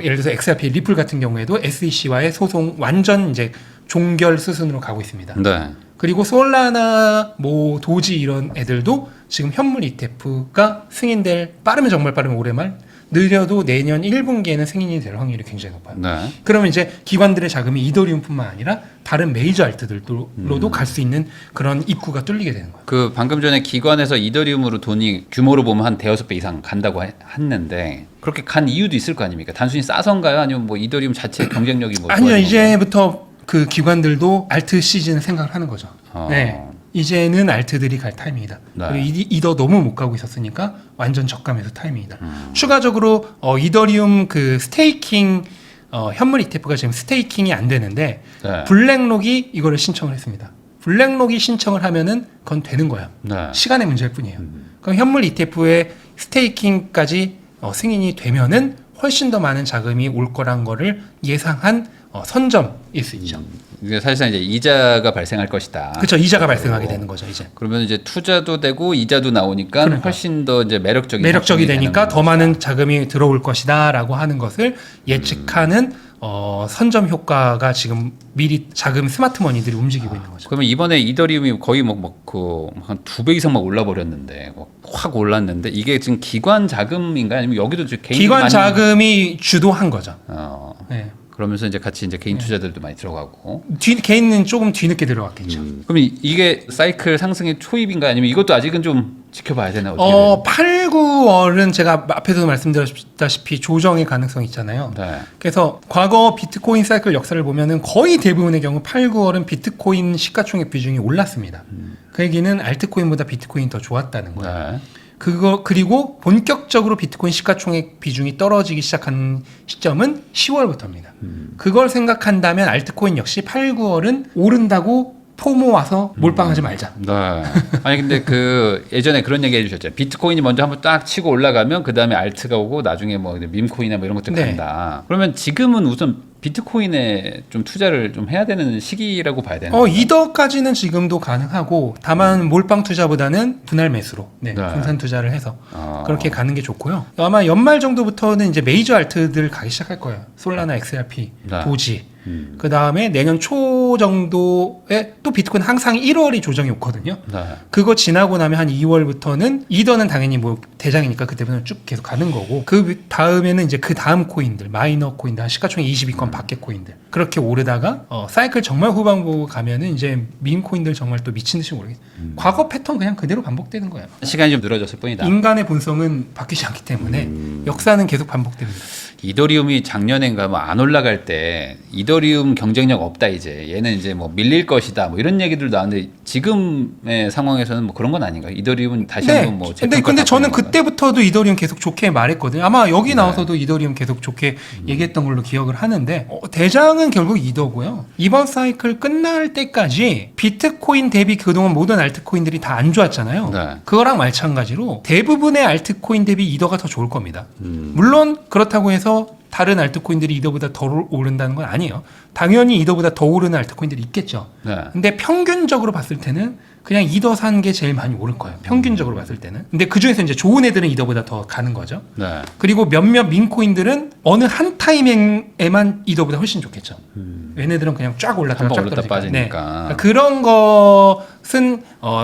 예를 들어서 XRP 리플 같은 경우에도 SEC와의 소송 완전 이제 종결 수순으로 가고 있습니다. 네. 그리고 솔라나 뭐 도지 이런 애들도 지금 현물 ETF가 승인될 빠르면 정말 빠르면 올해 말 느려도 내년 1분기에는 승인이 될 확률이 굉장히 높아요. 네. 그러면 이제 기관들의 자금이 이더리움뿐만 아니라 다른 메이저 알트들로도 갈 수 있는 그런 입구가 뚫리게 되는 거예요. 그 방금 전에 기관에서 이더리움으로 돈이 규모로 보면 한 대여섯 배 이상 간다고 했는데 그렇게 간 이유도 있을 거 아닙니까? 단순히 싸선가요? 아니면 뭐 이더리움 자체 경쟁력이 뭐 아니요, 좋아진 건가요? 이제부터 그 기관들도 알트 시즌을 생각을 하는 거죠. 어. 네. 이제는 알트들이 갈 타이밍이다. 네. 그리고 이더 너무 못 가고 있었으니까 완전 저가 매수 타이밍이다. 추가적으로 이더리움 그 스테이킹 현물 ETF가 지금 스테이킹이 안 되는데 네. 블랙록이 이거를 신청을 했습니다. 블랙록이 신청을 하면은 그건 되는 거예요. 네. 시간의 문제일 뿐이에요. 그럼 현물 ETF의 스테이킹까지 승인이 되면은 훨씬 더 많은 자금이 올 거란 거를 예상한 선점일 수 있죠. 이게 사실상 이제 이자가 발생할 것이다. 그렇죠. 이자가 발생하게 되는 거죠, 이제. 그러면 이제 투자도 되고 이자도 나오니까 그러니까. 훨씬 더 이제 매력적이 되니까 더 많은 자금이 들어올 것이다라고 하는 것을 예측하는 선점 효과가 지금 미리 자금 스마트머니들이 움직이고 있는 거죠. 그러면 이번에 이더리움이 거의 한 2배 이상 막 올라버렸는데 확 올랐는데 이게 지금 기관 자금인가요? 아니면 여기도 개인 기관 자금이 주도한 거죠. 네. 그러면서 이제 같이 이제 개인 투자들도 많이 들어가고. 개인은 조금 뒤늦게 들어갔겠죠. 그럼 이게 사이클 상승의 초입인가 아니면 이것도 아직은 좀 지켜봐야 되나 어떻게 돼요? 8, 9월은 제가 앞에서도 말씀드렸다시피 조정의 가능성이 있잖아요. 네. 그래서 과거 비트코인 사이클 역사를 보면은 거의 대부분의 경우 8, 9월은 비트코인 시가총액 비중이 올랐습니다. 그 얘기는 알트코인보다 비트코인이 더 좋았다는 거예요. 네. 그리고 본격적으로 비트코인 시가총액 비중이 떨어지기 시작한 시점은 10월부터입니다. 그걸 생각한다면 알트코인 역시 8, 9월은 오른다고 포모 와서 몰빵하지 말자. 네. 아니 근데 그 예전에 그런 얘기 해주셨죠. 비트코인이 먼저 한번 딱 치고 올라가면 그 다음에 알트가 오고 나중에 뭐 밈코인이나 뭐 이런 것들 네. 간다. 그러면 지금은 우선 비트코인에 좀 투자를 좀 해야 되는 시기라고 봐야 되나요? 이더까지는 지금도 가능하고 다만 몰빵 투자보다는 분할 매수로 네. 분산 투자를 해서 그렇게 가는 게 좋고요. 아마 연말 정도부터는 이제 메이저 알트들 가기 시작할 거예요. 솔라나, XRP, 네. 도지. 그 다음에 내년 초 정도에 또 비트코인 항상 1월이 조정이 오거든요. 네. 그거 지나고 나면 한 2월부터는 이더는 당연히 뭐 대장이니까 그때부터는 쭉 계속 가는 거고 그 다음에는 이제 그 다음 코인들 마이너 코인들 한 시가총액 22건 밖의 코인들 그렇게 오르다가 사이클 정말 후반부 가면은 이제 밈 코인들 정말 또 미친 듯이 오르겠. 과거 패턴 그냥 그대로 반복되는 거예요. 시간이 좀 늘어졌을 뿐이다. 인간의 본성은 바뀌지 않기 때문에 역사는 계속 반복됩니다. 이더리움이 작년엔가 뭐 안 올라갈 때 이더리움 경쟁력 없다 이제 얘는 이제 뭐 밀릴 것이다 뭐 이런 얘기들 나왔는데 지금의 상황에서는 뭐 그런 건 아닌가요? 이더리움은 다시 한번 뭐 근데 저는 그때부터도 이더리움 계속 좋게 말했거든요. 아마 여기 나와서도 이더리움 계속 좋게 얘기했던 걸로 기억을 하는데 대장은 결국 이더고요. 이번 사이클 끝날 때까지 비트코인 대비 그동안 모든 알트코인들이 다 안 좋았잖아요. 네. 그거랑 마찬가지로 대부분의 알트코인 대비 이더가 더 좋을 겁니다. 물론 그렇다고 해서 다른 알트코인들이 이더보다 더 오른다는 건 아니에요. 당연히 이더보다 더 오르는 알트코인들이 있겠죠. 네. 근데 평균적으로 봤을 때는 그냥 이더 산 게 제일 많이 오를 거예요. 평균적으로 봤을 때는. 근데 그 중에서 이제 좋은 애들은 이더보다 더 가는 거죠. 네. 그리고 몇몇 민코인들은 어느 한 타이밍에만 이더보다 훨씬 좋겠죠. 얘네들은 그냥 쫙 올랐다가 한번 쫙 올랐다 떨어지니까. 빠지니까. 네. 그런 것은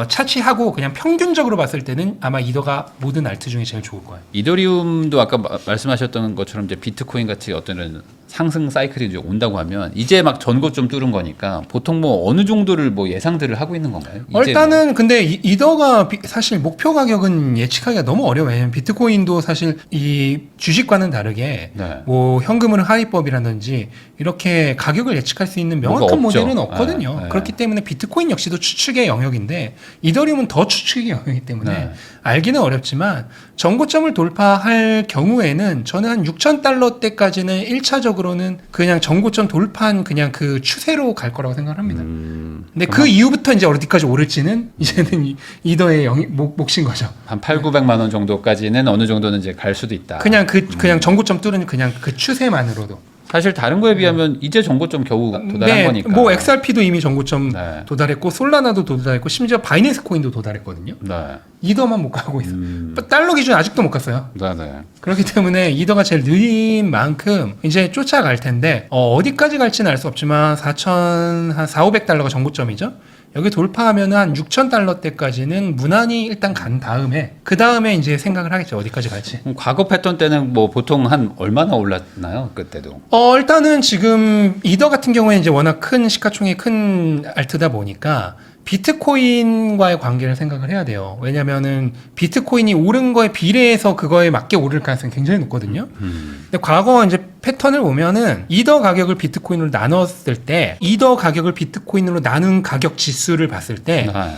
차치하고 그냥 평균적으로 봤을 때는 아마 이더가 모든 알트 중에 제일 좋을 거예요. 이더리움도 아까 말씀하셨던 것처럼 이제 비트코인 같이 어떤 이런 상승 사이클이 이제 온다고 하면 이제 막 전고 좀 뚫은 거니까 보통 뭐 어느 정도를 뭐 예상들을 하고 있는 건가요? 이제 일단은 근데 이더가 사실 목표 가격은 예측하기가 너무 어려워요. 왜냐면 비트코인도 사실 이 주식과는 다르게 네. 뭐 현금흐름 하위법이라든지 이렇게 가격을 예측할 수 있는 명확한 뭐가 없죠. 모델은 없거든요. 네, 네. 그렇기 때문에 비트코인 역시도 추측의 영역인데 이더리움은 더 추측의 영역이기 때문에 네. 알기는 어렵지만 전고점을 돌파할 경우에는 저는 한 $6,000대까지는 1차적으로 개인적으로는 그냥 정고점 돌파한 그냥 그 추세로 갈 거라고 생각합니다. 근데 그 그럼 이후부터 이제 어디까지 오를지는 이제는 이더의 몫인 거죠. 한 8,900만 원 정도까지는 어느 정도는 이제 갈 수도 있다. 그냥 정고점 뚫은 그냥 그 추세만으로도. 사실 다른 거에 비하면 이제 정고점 겨우 도달한 거니까. 뭐 XRP도 이미 정고점 네. 도달했고 솔라나도 도달했고 심지어 바이낸스 코인도 도달했거든요. 네. 이더만 못 가고 있어. 달러 기준 아직도 못 갔어요. 네, 네. 그렇기 때문에 이더가 제일 느린 만큼 이제 쫓아갈 텐데 어디까지 갈지는 알 수 없지만 4,500달러가 정고점이죠. 여기 돌파하면 한 6,000달러대까지는 무난히 일단 간 다음에 그 다음에 이제 생각을 하겠죠. 어디까지 갈지. 그럼 과거 패턴 때는 뭐 보통 한 얼마나 올랐나요? 그때도. 일단은 지금 이더 같은 경우에 이제 워낙 큰 시가총액 큰 알트다 보니까 비트코인과의 관계를 생각을 해야 돼요. 왜냐면은 비트코인이 오른 거에 비례해서 그거에 맞게 오를 가능성이 굉장히 높거든요. 근데 과거 이제 패턴을 보면은 이더 가격을 비트코인으로 나눴을 때 이더 가격을 비트코인으로 나눈 가격 지수를 봤을 때 네.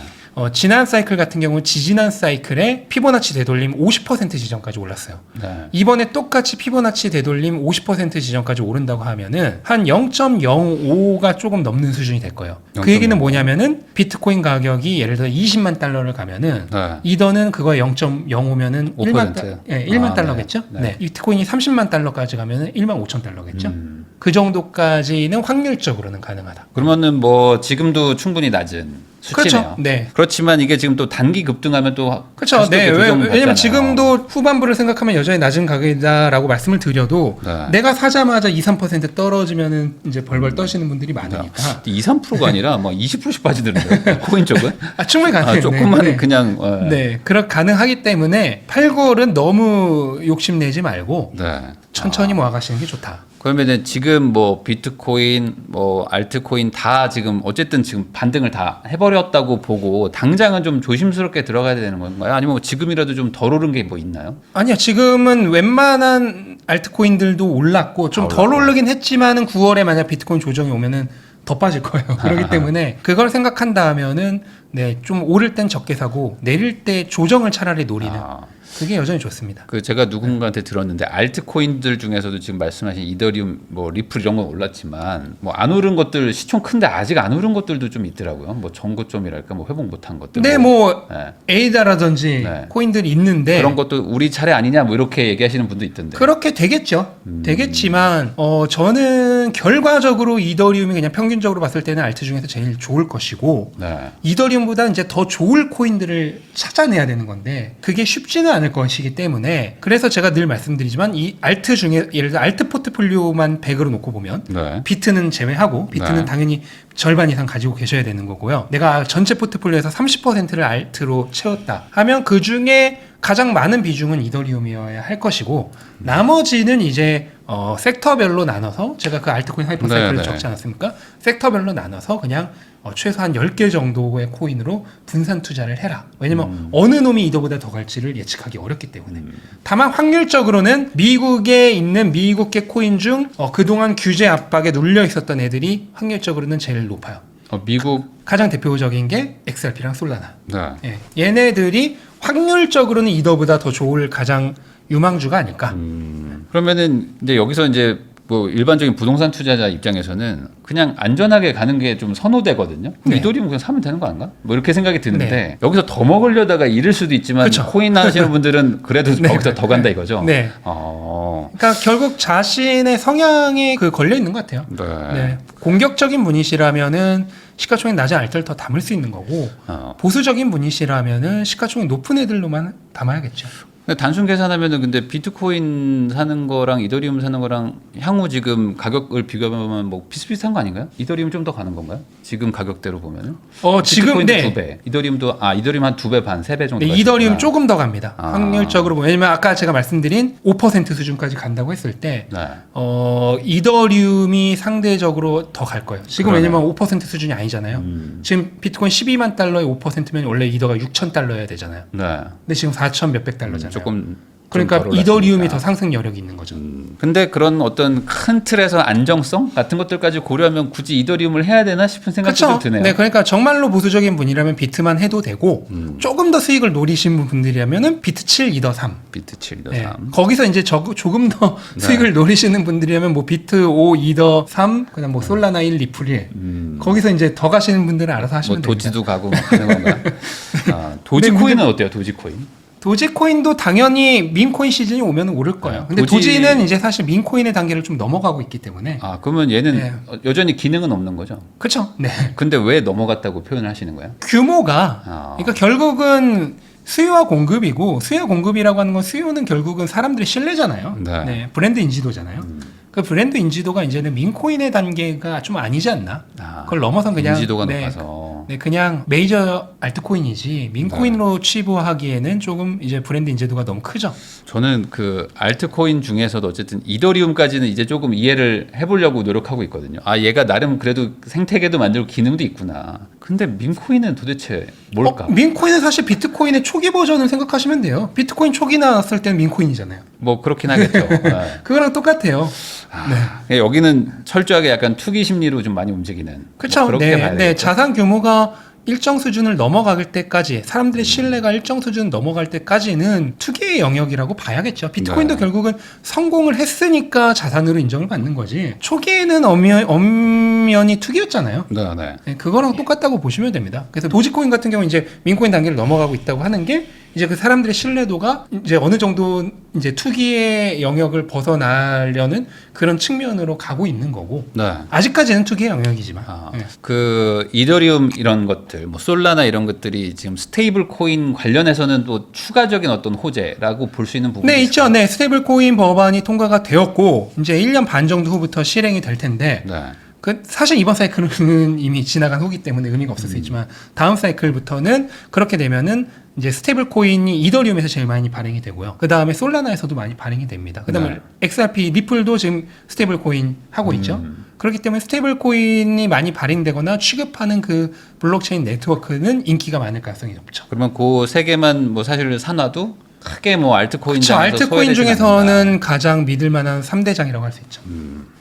지난 사이클 같은 경우는 지지난 사이클에 피보나치 되돌림 50% 지점까지 올랐어요. 네. 이번에 똑같이 피보나치 되돌림 50% 지점까지 오른다고 하면은 한 0.05가 조금 넘는 수준이 될 거예요. 그 얘기는 뭐냐면은 비트코인 가격이 예를 들어 20만 달러를 가면은 네. 이더는 그거에 0.05면은 1만, 1만 달러겠죠? 네. 네. 비트코인이 30만 달러까지 가면은 1만 5천 달러겠죠? 그 정도까지는 확률적으로는 가능하다. 그러면은 뭐 지금도 충분히 낮은 수치네요. 그렇죠. 네. 그렇지만 이게 지금 또 단기 급등하면 또 그렇죠. 네. 왜냐면 받잖아요. 지금도 후반부를 생각하면 여전히 낮은 가격이다라고 말씀을 드려도 네. 내가 사자마자 2, 3% 떨어지면은 이제 벌벌 떠시는 분들이 많으니까 2, 3%가 아니라 뭐 20%씩 빠지던데 코인 쪽은. 충분히 가능해요. 조금만 네. 그냥 네, 가능하기 때문에 팔골은 너무 욕심내지 말고 네. 천천히 모아가시는 게 좋다. 그러면은 지금 뭐 비트코인, 뭐 알트코인 다 지금 어쨌든 지금 반등을 다 해버렸다고 보고 당장은 좀 조심스럽게 들어가야 되는 건가요? 아니면 뭐 지금이라도 좀 덜 오른 게 뭐 있나요? 아니요, 지금은 웬만한 알트코인들도 올랐고 좀 덜 오르긴 했지만은 9월에 만약 비트코인 조정이 오면은 더 빠질 거예요. 그렇기 때문에 그걸 생각한다면은 네, 좀 오를 땐 적게 사고 내릴 때 조정을 차라리 노리는 그게 여전히 좋습니다. 그 제가 누군가한테 들었는데 알트코인들 중에서도 지금 말씀하신 이더리움, 뭐 리플 이런 건 올랐지만 뭐 안 오른 것들 시총 큰데 아직 안 오른 것들도 좀 있더라고요. 뭐 정고점이랄까 뭐 회복 못한 것들. 네, 네. 에이다라든지 네. 코인들이 있는데 그런 것도 우리 차례 아니냐 뭐 이렇게 얘기하시는 분도 있던데. 그렇게 되겠죠. 되겠지만 저는 결과적으로 이더리움이 그냥 평균적으로 봤을 때는 알트 중에서 제일 좋을 것이고 네. 이더리움보다 이제 더 좋을 코인들을 찾아내야 되는 건데 그게 쉽지는 않을 것이기 때문에 그래서 제가 늘 말씀드리지만 이 알트 중에 예를 들어 알트 포트폴리오만 100으로 놓고 보면 네. 비트는 제외하고 비트는 네. 당연히 절반 이상 가지고 계셔야 되는 거고요. 내가 전체 포트폴리오에서 30%를 알트로 채웠다 하면 그 중에 가장 많은 비중은 이더리움이어야 할 것이고 나머지는 이제 섹터별로 나눠서 제가 그 알트코인 하이퍼 사이클을 네, 네. 적지 않았습니까? 섹터별로 나눠서 그냥 최소한 10개 정도의 코인으로 분산 투자를 해라. 왜냐면 어느 놈이 이더보다 더 갈지를 예측하기 어렵기 때문에. 다만 확률적으로는 미국에 있는 미국계 코인 중 그동안 규제 압박에 눌려 있었던 애들이 확률적으로는 제일 높아요. 미국 가장 대표적인 게 XRP랑 솔라나. 네. 예, 얘네들이 확률적으로는 이더보다 더 좋을 가장 유망주가 아닐까. 그러면은 이제 여기서 이제 뭐 일반적인 부동산 투자자 입장에서는 그냥 안전하게 가는 게 좀 선호되거든요. 네. 이더리움 그냥 사면 되는 거 아닌가? 뭐 이렇게 생각이 드는데 네. 여기서 더 먹으려다가 잃을 수도 있지만 그쵸. 코인 하시는 분들은 그래도 네. 거기서 더 간다 이거죠. 네. 그러니까 결국 자신의 성향에 걸려 있는 것 같아요. 네. 네. 공격적인 분이시라면은 시가총액 낮은 알트를 더 담을 수 있는 거고 보수적인 분이시라면은 시가총액 높은 애들로만 담아야겠죠. 근데 단순 계산하면은 근데 비트코인 사는 거랑 이더리움 사는 거랑 향후 지금 가격을 비교하면 뭐 비슷비슷한 거 아닌가요? 이더리움 좀 더 가는 건가요? 지금 가격대로 보면은 지금 비트코인도 네. 2배, 이더리움도 이더리움 한 2배 반, 3배 정도. 네, 이더리움 조금 더 갑니다. 아. 확률적으로 보면 왜냐면 아까 제가 말씀드린 5% 수준까지 간다고 했을 때 네. 이더리움이 상대적으로 더 갈 거예요. 지금 그러네요. 왜냐면 5% 수준이 아니잖아요. 지금 비트코인 12만 달러에 5%면 원래 이더가 6천 달러여야 되잖아요. 네. 근데 지금 4천 몇백 달러잖아요. 조금 그러니까 덜 올랐으니까. 이더리움이 더 상승 여력이 있는 거죠. 근데 그런 어떤 큰 틀에서 안정성 같은 것들까지 고려하면 굳이 이더리움을 해야 되나 싶은 생각도 좀 그렇죠. 드네요. 네, 그러니까 정말로 보수적인 분이라면 비트만 해도 되고 조금 더 수익을 노리신 분들이라면은 비트 7, 이더 3. 비트 7, 이더 네. 3. 거기서 이제 조금 더 네. 수익을 노리시는 분들이라면 뭐 비트 5, 이더 3, 그다음 뭐 솔라나 1, 리플 1. 거기서 이제 더 가시는 분들은 알아서 뭐 하시면 됩니다. 도지도 가고 막 하는 건가? 도지코인은 어때요? 도지코인? 도지코인도 당연히 밈코인 시즌이 오면 오를 거예요. 근데 도지는 이제 사실 밈코인의 단계를 좀 넘어가고 있기 때문에. 아, 그러면 얘는 네. 여전히 기능은 없는 거죠? 그렇죠. 네. 근데 왜 넘어갔다고 표현을 하시는 거예요? 규모가 그러니까 결국은 수요와 공급이고 수요와 공급이라고 하는 건 수요는 결국은 사람들의 신뢰잖아요. 네. 네, 브랜드 인지도잖아요. 그 브랜드 인지도가 이제는 민코인의 단계가 좀 아니지 않나? 그걸 넘어선 그냥 인지도가 네, 높아서. 네, 그냥 메이저 알트코인이지 민코인으로 취부하기에는 조금 이제 브랜드 인지도가 너무 크죠. 저는 그 알트코인 중에서도 어쨌든 이더리움까지는 이제 조금 이해를 해보려고 노력하고 있거든요. 아, 얘가 나름 그래도 생태계도 만들고 기능도 있구나. 근데 민코인은 도대체 뭘까? 민코인은 사실 비트코인의 초기 버전을 생각하시면 돼요. 비트코인 초기 나왔을 때는 민코인이잖아요. 뭐 그렇긴 하겠죠. 네. 그거랑 똑같아요. 네. 여기는 철저하게 약간 투기 심리로 좀 많이 움직이는. 그렇죠. 뭐 그렇게 네, 봐야 네, 되겠죠. 자산 규모가 일정 수준을 넘어갈 때까지 사람들의 신뢰가 일정 수준 넘어갈 때까지는 투기의 영역이라고 봐야겠죠. 비트코인도 네. 결국은 성공을 했으니까 자산으로 인정을 받는 거지. 초기에는 엄연히 투기였잖아요. 네, 네. 네, 그거랑 똑같다고 보시면 됩니다. 그래서 도지코인 같은 경우 이제 민코인 단계를 넘어가고 있다고 하는 게 이제 그 사람들의 신뢰도가 이제 어느 정도 이제 투기의 영역을 벗어나려는 그런 측면으로 가고 있는 거고. 네. 아직까지는 투기의 영역이지만. 네. 그 이더리움 이런 것들, 뭐 솔라나 이런 것들이 지금 스테이블 코인 관련해서는 또 추가적인 어떤 호재라고 볼 수 있는 부분이 네, 있을까요? 있죠. 네, 스테이블 코인 법안이 통과가 되었고 이제 1년 반 정도 후부터 실행이 될 텐데 네. 그 사실 이번 사이클은 이미 지나간 후기 때문에 의미가 없을 수 있지만 다음 사이클부터는 그렇게 되면은 이제 스테이블 코인이 이더리움에서 제일 많이 발행이 되고요. 그 다음에 솔라나에서도 많이 발행이 됩니다. 그 다음에 네. XRP 리플도 지금 스테이블 코인 하고 있죠. 그렇기 때문에 스테이블 코인이 많이 발행되거나 취급하는 그 블록체인 네트워크는 인기가 많을 가능성이 높죠. 그러면 그 세 개만 뭐 사실 사놔도 크게 뭐 알트코인 그렇죠. 알트코인 중에서는 가장 믿을 만한 3대장이라고 할 수 있죠.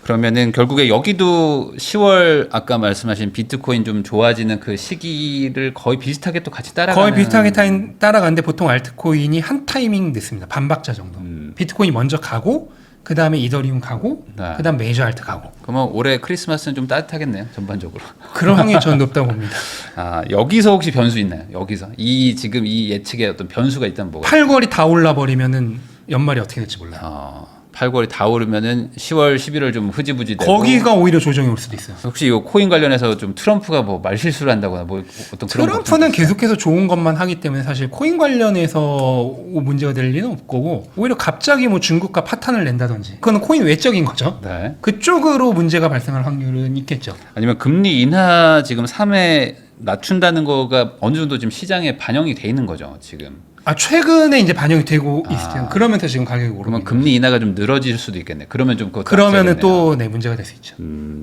그러면은 결국에 여기도 10월 아까 말씀하신 비트코인 좀 좋아지는 그 시기를 거의 비슷하게 또 같이 따라가는 거의 비슷하게 따라가는데 보통 알트코인이 한 타이밍 됐습니다. 반박자 정도. 비트코인이 먼저 가고 그 다음에 이더리움 가고 네. 그 다음 메이저 알트 가고. 그러면 올해 크리스마스는 좀 따뜻하겠네요, 전반적으로. 그럴 확률이 저는 높다고 봅니다. 아, 여기서 혹시 변수 있나요? 여기서 지금 이 예측에 어떤 변수가 있다면 뭐가? 8월이 다 올라 버리면은 연말이 어떻게 될지 몰라요. 8월이 다 오르면은 10월, 11월 좀 흐지부지 되고. 거기가 오히려 조정이 올 수도 있어요. 혹시 이 코인 관련해서 좀 트럼프가 뭐 말실수를 한다거나 뭐 어떤 그런 트럼프는 것들도 있어요? 계속해서 좋은 것만 하기 때문에 사실 코인 관련해서 문제가 될 리는 없고 오히려 갑자기 뭐 중국과 파탄을 낸다든지 그거는 코인 외적인 거죠. 네. 그쪽으로 문제가 발생할 확률은 있겠죠. 아니면 금리 인하 지금 3회 낮춘다는 거가 어느 정도 지금 시장에 반영이 돼 있는 거죠, 지금. 아 최근에 이제 반영이 되고 있어요. 그러면서 지금 가격이 오르는 그러면 거예요. 금리 인하가 좀 늘어질 수도 있겠네. 그러면 좀 그것도 그러면은 앞서겠네요. 또 네, 문제가 될 수 있죠.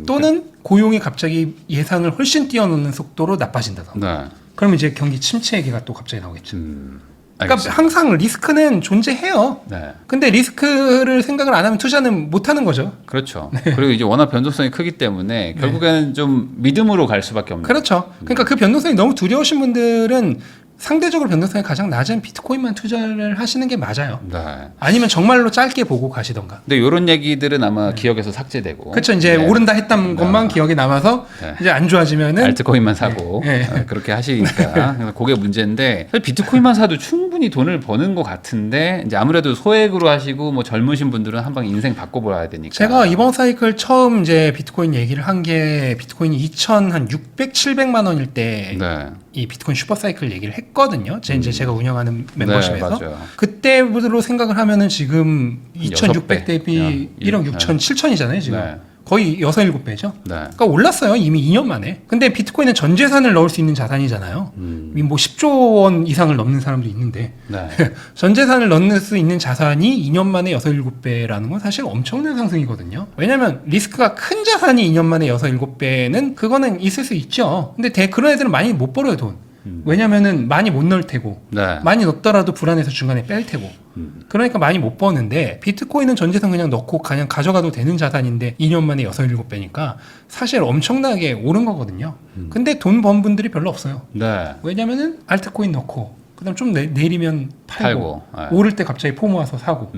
또는 고용이 갑자기 예상을 훨씬 뛰어넘는 속도로 나빠진다던가. 네. 그러면 이제 경기 침체 얘기가 또 갑자기 나오겠죠. 그러니까 알겠습니다. 항상 리스크는 존재해요. 네. 근데 리스크를 생각을 안 하면 투자는 못 하는 거죠. 그렇죠. 그리고 이제 워낙 변동성이 크기 때문에 결국에는 좀 믿음으로 갈 수밖에 없는. 그렇죠. 그러니까 그 변동성이 너무 두려우신 분들은 상대적으로 변동성이 가장 낮은 비트코인만 투자를 하시는 게 맞아요. 네. 아니면 정말로 짧게 보고 가시던가. 근데 이런 얘기들은 아마 기억에서 삭제되고. 그렇죠. 이제 네. 오른다 했던 것만 기억에 남아서 네. 이제 안 좋아지면은 알트코인만 사고 네. 그렇게 하시니까 그래서 그게 문제인데 사실 비트코인만 사도 충분히 돈을 버는 것 같은데 이제 아무래도 소액으로 하시고 뭐 젊으신 분들은 한방 인생 바꿔봐야 되니까. 제가 이번 사이클 처음 이제 비트코인 얘기를 한 게 비트코인이 2,600, 700만 원일 때 이 네. 비트코인 슈퍼 사이클 얘기를 했거든요. 이제 제가 운영하는 멤버십에서. 네, 맞아요. 그때로 생각을 하면은 지금 한 2,600 6배. 대비 야, 1억 6천, 7천이잖아요, 지금. 네. 거의 6, 7배죠. 네. 그러니까 올랐어요. 이미 2년 만에. 근데 비트코인은 전 재산을 넣을 수 있는 자산이잖아요. 이미 뭐 10조 원 이상을 넘는 사람도 있는데 네. 전 재산을 넣을 수 있는 자산이 2년 만에 6, 7배라는 건 사실 엄청난 상승이거든요. 왜냐면 리스크가 큰 자산이 2년 만에 6, 7배는 그거는 있을 수 있죠. 근데 그런 애들은 많이 못 벌어요, 돈. 왜냐면은 많이 못 넣을 테고 네. 많이 넣더라도 불안해서 중간에 뺄 테고 그러니까 많이 못 버는데 비트코인은 전 재산 그냥 넣고 그냥 가져가도 되는 자산인데 2년 만에 6, 7배니까 사실 엄청나게 오른 거거든요. 근데 돈 번 분들이 별로 없어요. 네. 왜냐면은 알트코인 넣고 그다음 좀 내리면 팔고 네. 오를 때 갑자기 포 모아서 사고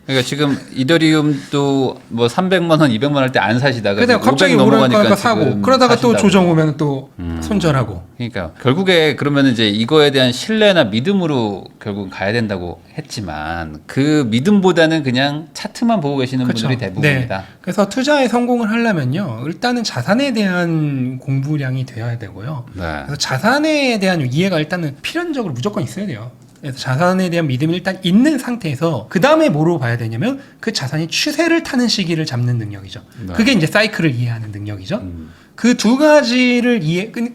그러니까 지금 이더리움도 뭐 300만 원, 200만 원 할 때 안 사시다가 그다음 갑자기 500 오르니까 넘어가니까 사고 지금 그러다가 또 사신다고. 조정 오면 또 손절하고 그러니까 결국에 그러면 이제 이거에 대한 신뢰나 믿음으로 결국 가야 된다고 했지만 그 믿음보다는 그냥 차트만 보고 계시는 그렇죠. 분들이 대부분이다. 네. 그래서 투자에 성공을 하려면요 일단은 자산에 대한 공부량이 되어야 되고요. 네. 그래서 자산에 대한 이해가 일단은 필연적으로 무조건 있어야 돼요. 그래서 자산에 대한 믿음이 일단 있는 상태에서 그 다음에 뭐로 봐야 되냐면 그 자산이 추세를 타는 시기를 잡는 능력이죠. 네. 그게 이제 사이클을 이해하는 능력이죠. 그 두 가지를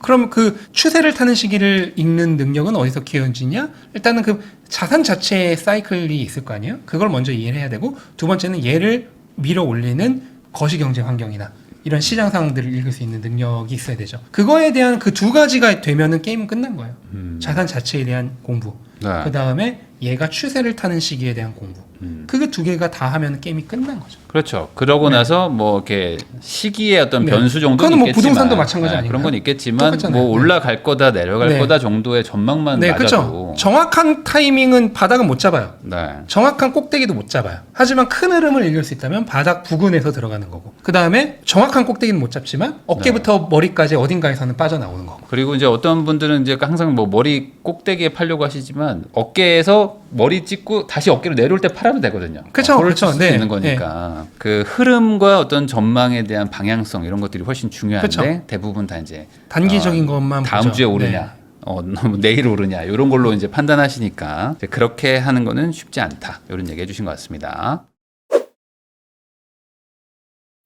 그럼 그 추세를 타는 시기를 읽는 능력은 어디서 키워지냐? 일단은 그 자산 자체의 사이클이 있을 거 아니에요? 그걸 먼저 이해를 해야 되고 두 번째는 얘를 밀어 올리는 거시경제 환경이나 이런 시장 상황들을 읽을 수 있는 능력이 있어야 되죠. 그거에 대한 그 두 가지가 되면은 게임은 끝난 거예요. 자산 자체에 대한 공부. 네. 그 다음에 얘가 추세를 타는 시기에 대한 공부. 그게 두 개가 다 하면 게임이 끝난 거죠. 그렇죠. 그러고 네. 나서 뭐 이렇게 시기의 어떤 네. 변수 정도는 그거는 뭐 있겠지만, 부동산도 마찬가지 아닌가요? 그런 건 있겠지만 똑같잖아요. 뭐 올라갈 거다 내려갈 네. 거다 정도의 전망만 네, 맞아도 그렇죠. 정확한 타이밍은 바닥은 못 잡아요. 네. 정확한 꼭대기도 못 잡아요. 하지만 큰 흐름을 읽을 수 있다면 바닥 부근에서 들어가는 거고. 그 다음에 정확한 꼭대기는 못 잡지만 어깨부터 머리까지 어딘가에서는 빠져나오는 거고. 그리고 이제 어떤 분들은 이제 항상 뭐 머리 꼭대기에 팔려고 하시지만 어깨에서 머리 찍고 다시 어깨로 내려올 때 팔아도 되거든요. 그쵸, 그럴 그쵸. 수도 네. 있는 거니까 그 흐름과 어떤 전망에 대한 방향성 이런 것들이 훨씬 중요한데 그쵸. 대부분 다 이제 단기적인 것만 다음 보죠. 주에 오르냐, 네. 내일 오르냐 이런 걸로 이제 판단하시니까 이제 그렇게 하는 거는 쉽지 않다 이런 얘기 해주신 것 같습니다.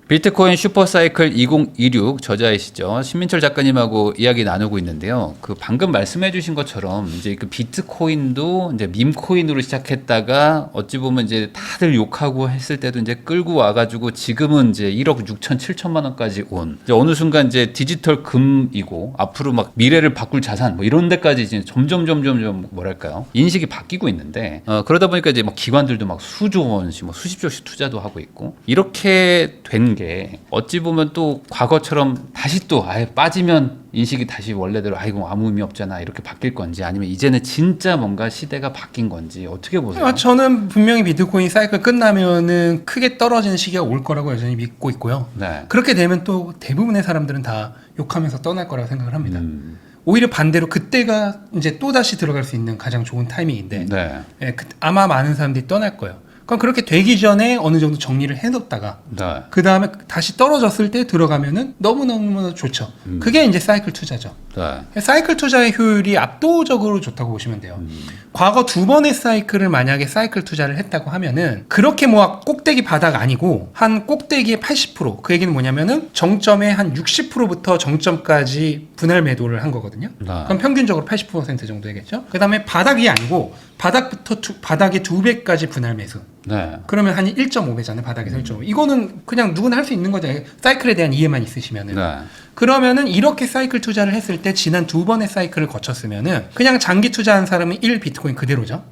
비트코인 슈퍼사이클 2026 저자이시죠. 신민철 작가님하고 이야기 나누고 있는데요. 그 방금 말씀해 주신 것처럼 이제 그 비트코인도 이제 밈코인으로 시작했다가 어찌 보면 이제 다들 욕하고 했을 때도 이제 끌고 와가지고 지금은 이제 1억 6천 7천만 원까지 온 이제 어느 순간 이제 디지털 금이고 앞으로 막 미래를 바꿀 자산 뭐 이런 데까지 이제 점점 뭐랄까요 인식이 바뀌고 있는데 그러다 보니까 이제 막 기관들도 막 수조 원씩 뭐 수십조씩 투자도 하고 있고 이렇게 된 게 어찌 보면 또 과거처럼 다시 또 아예 빠지면 인식이 다시 원래대로 아이고 아무 의미 없잖아 이렇게 바뀔 건지 아니면 이제는 진짜 뭔가 시대가 바뀐 건지 어떻게 보세요? 저는 분명히 비트코인 사이클 끝나면은 크게 떨어지는 시기가 올 거라고 여전히 믿고 있고요. 네. 그렇게 되면 또 대부분의 사람들은 다 욕하면서 떠날 거라고 생각을 합니다. 오히려 반대로 그때가 이제 또 다시 들어갈 수 있는 가장 좋은 타이밍인데 네. 예, 아마 많은 사람들이 떠날 거예요. 그럼 그렇게 되기 전에 어느 정도 정리를 해뒀다가 네. 그 다음에 다시 떨어졌을 때 들어가면은 너무너무 좋죠. 그게 이제 사이클 투자죠. 네. 사이클 투자의 효율이 압도적으로 좋다고 보시면 돼요. 과거 두 번의 사이클을 만약에 사이클 투자를 했다고 하면은 그렇게 뭐 꼭대기 바닥 아니고 한 꼭대기의 80%그 얘기는 뭐냐면은 정점의 한 60%부터 정점까지 분할 매도를 한 거거든요. 네. 그럼 평균적으로 80% 정도 되겠죠. 그 다음에 바닥이 아니고 바닥부터 바닥의 2배까지 분할 매수. 네. 그러면 한 1.5배잖아요. 바닥에서 1.5배. 이거는 그냥 누구나 할 수 있는 거죠. 사이클에 대한 이해만 있으시면은. 네. 그러면은 이렇게 사이클 투자를 했을 때 지난 두 번의 사이클을 거쳤으면은 그냥 장기 투자한 사람은 1 비트코인 그대로죠.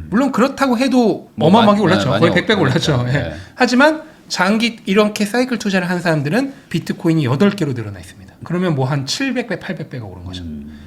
물론 그렇다고 해도 뭐 어마어마하게 많이, 올랐죠. 네, 거의 많이 100배 올랐죠. 올랐죠. 예. 네. 하지만 장기 이렇게 사이클 투자를 한 사람들은 비트코인이 8개로 늘어나 있습니다. 그러면 뭐 한 700배, 800배가 오른 거죠.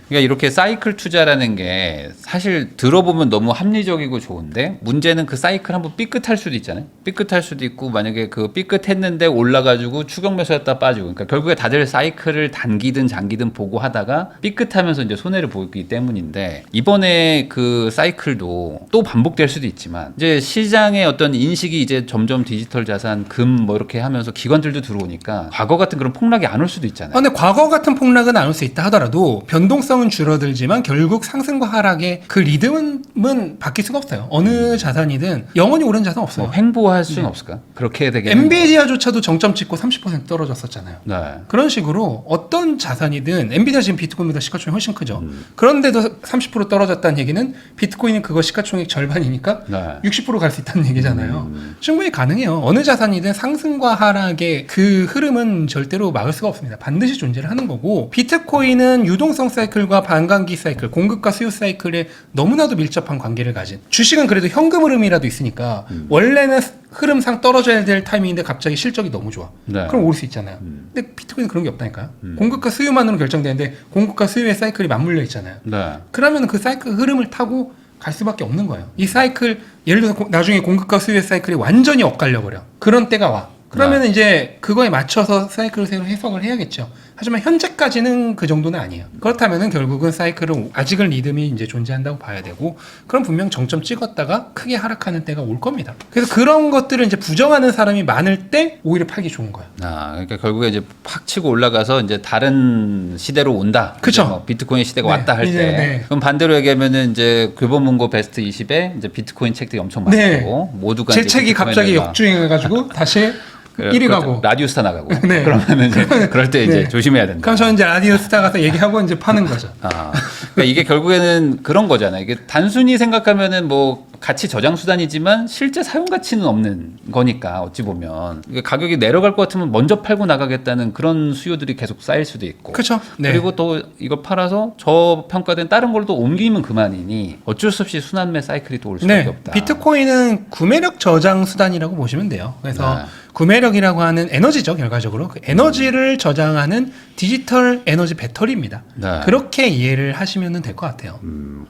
그러니까 이렇게 사이클 투자라는 게 사실 들어보면 너무 합리적이고 좋은데 문제는 그 사이클 한번 삐끗할 수도 있잖아요. 삐끗할 수도 있고 만약에 그 삐끗했는데 올라가지고 추격 매수했다 빠지고 그러니까 결국에 다들 사이클을 단기든 장기든 보고 하다가 삐끗하면서 이제 손해를 보기 때문인데 이번에 그 사이클도 또 반복될 수도 있지만 이제 시장의 어떤 인식이 이제 점점 디지털 자산 금 뭐 이렇게 하면서 기관들도 들어오니까 과거 같은 그런 폭락이 안 올 수도 있잖아요. 근데 과거 같은 폭락은 안 올 수 있다 하더라도 변동성은 줄어들지만 결국 상승과 하락의 그 리듬은 바뀔 수가 없어요. 어느 자산이든 영원히 오른 자산 없어요. 뭐 횡보할 수는 없을까? 그렇게 되게 엔비디아조차도 정점 찍고 30% 떨어졌었잖아요. 네. 그런 식으로 어떤 자산이든 엔비디아 지금 비트코인보다 시가총액 훨씬 크죠. 그런데도 30% 떨어졌다는 얘기는 비트코인은 그거 시가총액 절반이니까 네. 60% 갈 수 있다는 얘기잖아요. 충분히 가능해요. 어느 자산이든 상승과 하락의 그 흐름은 절대로 막을 수가 없습니다. 반드시 존재를 하는 거고 비트코인은 유동성 사이클 사이클과 반감기 사이클, 공급과 수요 사이클에 너무나도 밀접한 관계를 가진 주식은 그래도 현금 흐름이라도 있으니까 원래는 흐름상 떨어져야 될 타이밍인데 갑자기 실적이 너무 좋아. 네. 그럼 오를 수 있잖아요. 근데 비트코인은 그런 게 없다니까요. 공급과 수요만으로 결정되는데 공급과 수요의 사이클이 맞물려 있잖아요. 네. 그러면 그 사이클 흐름을 타고 갈 수밖에 없는 거예요. 이 사이클 예를 들어서 나중에 공급과 수요의 사이클이 완전히 엇갈려 버려. 그런 때가 와. 그러면 이제 그거에 맞춰서 사이클을 새로 해석을 해야겠죠. 하지만 현재까지는 그 정도는 아니에요. 그렇다면은 결국은 사이클은 아직은 리듬이 이제 존재한다고 봐야 되고, 그럼 분명 정점 찍었다가 크게 하락하는 때가 올 겁니다. 그래서 그런 것들을 이제 부정하는 사람이 많을 때 오히려 팔기 좋은 거예요. 그러니까 결국에 이제 팍 치고 올라가서 이제 다른 시대로 온다. 그쵸. 이제 뭐 비트코인 시대가 네. 왔다 할 때. 이제, 네. 그럼 반대로 얘기하면은 이제 교보문고 베스트 20에 이제 비트코인 책들이 엄청 네. 많고 모두가 제 이제 책이 갑자기 비트코인에다가 역주행해가지고 다시 1위 가고. 라디오스타 나가고. 네. 그러면은 이제 그럴 때 이제 네. 조심해야 된다. 그럼 저는 이제 라디오 스타 가서 얘기하고 이제 파는 거죠. 그러니까 이게 결국에는 그런 거잖아요. 이게 단순히 생각하면은 뭐 가치 저장 수단이지만 실제 사용 가치는 없는 거니까 어찌 보면 이게 가격이 내려갈 것 같으면 먼저 팔고 나가겠다는 그런 수요들이 계속 쌓일 수도 있고. 그렇죠. 네. 그리고 또 이걸 팔아서 저평가된 다른 걸로 또 옮기면 그만이니 어쩔 수 없이 순환매 사이클이 또 올 수밖에 네. 없다. 비트코인은 구매력 저장 수단이라고 보시면 돼요. 그래서 네. 구매력이라고 하는 에너지죠, 결과적으로. 그 에너지를 저장하는 디지털 에너지 배터리입니다. 네. 그렇게 이해를 하시면 될 것 같아요.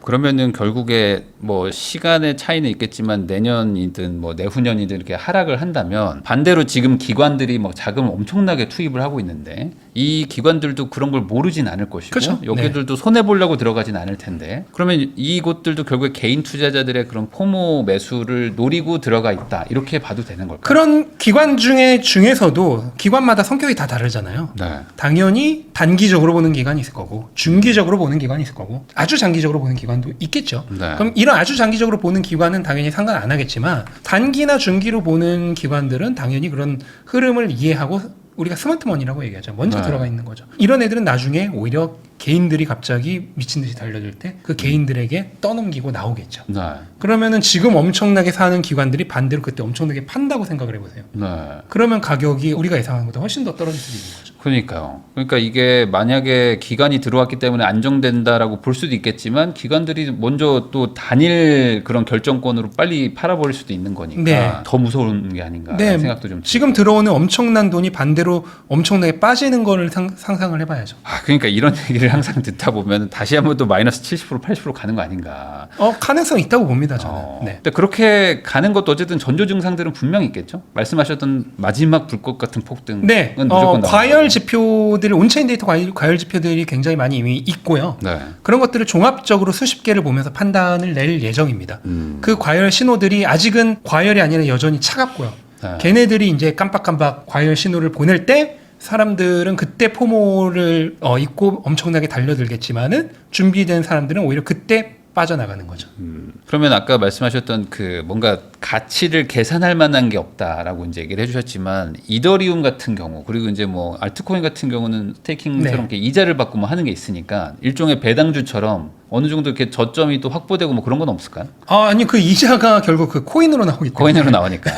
그러면은 결국에 뭐 시간의 차이는 있겠지만 내년이든 뭐 내후년이든 이렇게 하락을 한다면 반대로 지금 기관들이 뭐 자금을 엄청나게 투입을 하고 있는데 이 기관들도 그런 걸 모르진 않을 것이고 그쵸? 여기들도 손해 보려고 들어가진 않을 텐데 그러면 이곳들도 결국에 개인 투자자들의 그런 포모 매수를 노리고 들어가 있다 이렇게 봐도 되는 걸까요? 그런 기관 중에서도 기관마다 성격이 다 다르잖아요. 네. 당연히 단기적으로 보는 기관이 있을 거고 중기적으로 보는 기관이 있을 거고 아주 장기적으로 보는 기관도 있겠죠. 네. 그럼 이런 아주 장기적으로 보는 기관은 당연히 상관 안 하겠지만 단기나 중기로 보는 기관들은 당연히 그런 흐름을 이해하고 우리가 스마트머니라고 얘기하죠. 먼저 네. 들어가 있는 거죠. 이런 애들은 나중에 오히려 개인들이 갑자기 미친 듯이 달려들 때 그 개인들에게 떠넘기고 나오겠죠. 네. 그러면은 지금 엄청나게 사는 기관들이 반대로 그때 엄청나게 판다고 생각을 해보세요. 네. 그러면 가격이 우리가 예상한 것보다 훨씬 더 떨어질 수도 있는 거죠. 그러니까요. 그러니까 이게 만약에 기간이 들어왔기 때문에 안정된다라고 볼 수도 있겠지만 기관들이 먼저 또 단일 그런 결정권으로 빨리 팔아버릴 수도 있는 거니까 네. 더 무서운 게 아닌가 네, 생각도 좀 지금 들어오는 엄청난 돈이 반대로 엄청나게 빠지는 거를 상상을 해봐야죠. 그러니까 이런 얘기를 항상 듣다 보면 다시 한번 또 마이너스 70% 80% 가는 거 아닌가. 가능성 있다고 봅니다, 저는. 네. 근데 그렇게 가는 것도 어쨌든 전조 증상들은 분명히 있겠죠. 말씀하셨던 마지막 불꽃 같은 폭등은 네, 무조건 과열 지표들, 온체인 데이터 과열 지표들이 굉장히 많이 이미 있고요. 네. 그런 것들을 종합적으로 수십 개를 보면서 판단을 낼 예정입니다. 그 과열 신호들이 아직은 과열이 아니라 여전히 차갑고요. 네. 걔네들이 이제 깜빡깜빡 과열 신호를 보낼 때 사람들은 그때 포모를 입고 엄청나게 달려들겠지만은 준비된 사람들은 오히려 그때 빠져나가는 거죠. 그러면 아까 말씀하셨던 그 뭔가 가치를 계산할 만한 게 없다라고 이제 얘기를 해주셨지만 이더리움 같은 경우 그리고 이제 뭐 알트코인 같은 경우는 스테이킹처럼 네. 이렇게 이자를 받고 뭐 하는 게 있으니까 일종의 배당주처럼 어느 정도 이렇게 저점이 또 확보되고 뭐 그런 건 없을까요? 아니 그 이자가 결국 그 코인으로 나오기 때문에 코인으로 나오니까.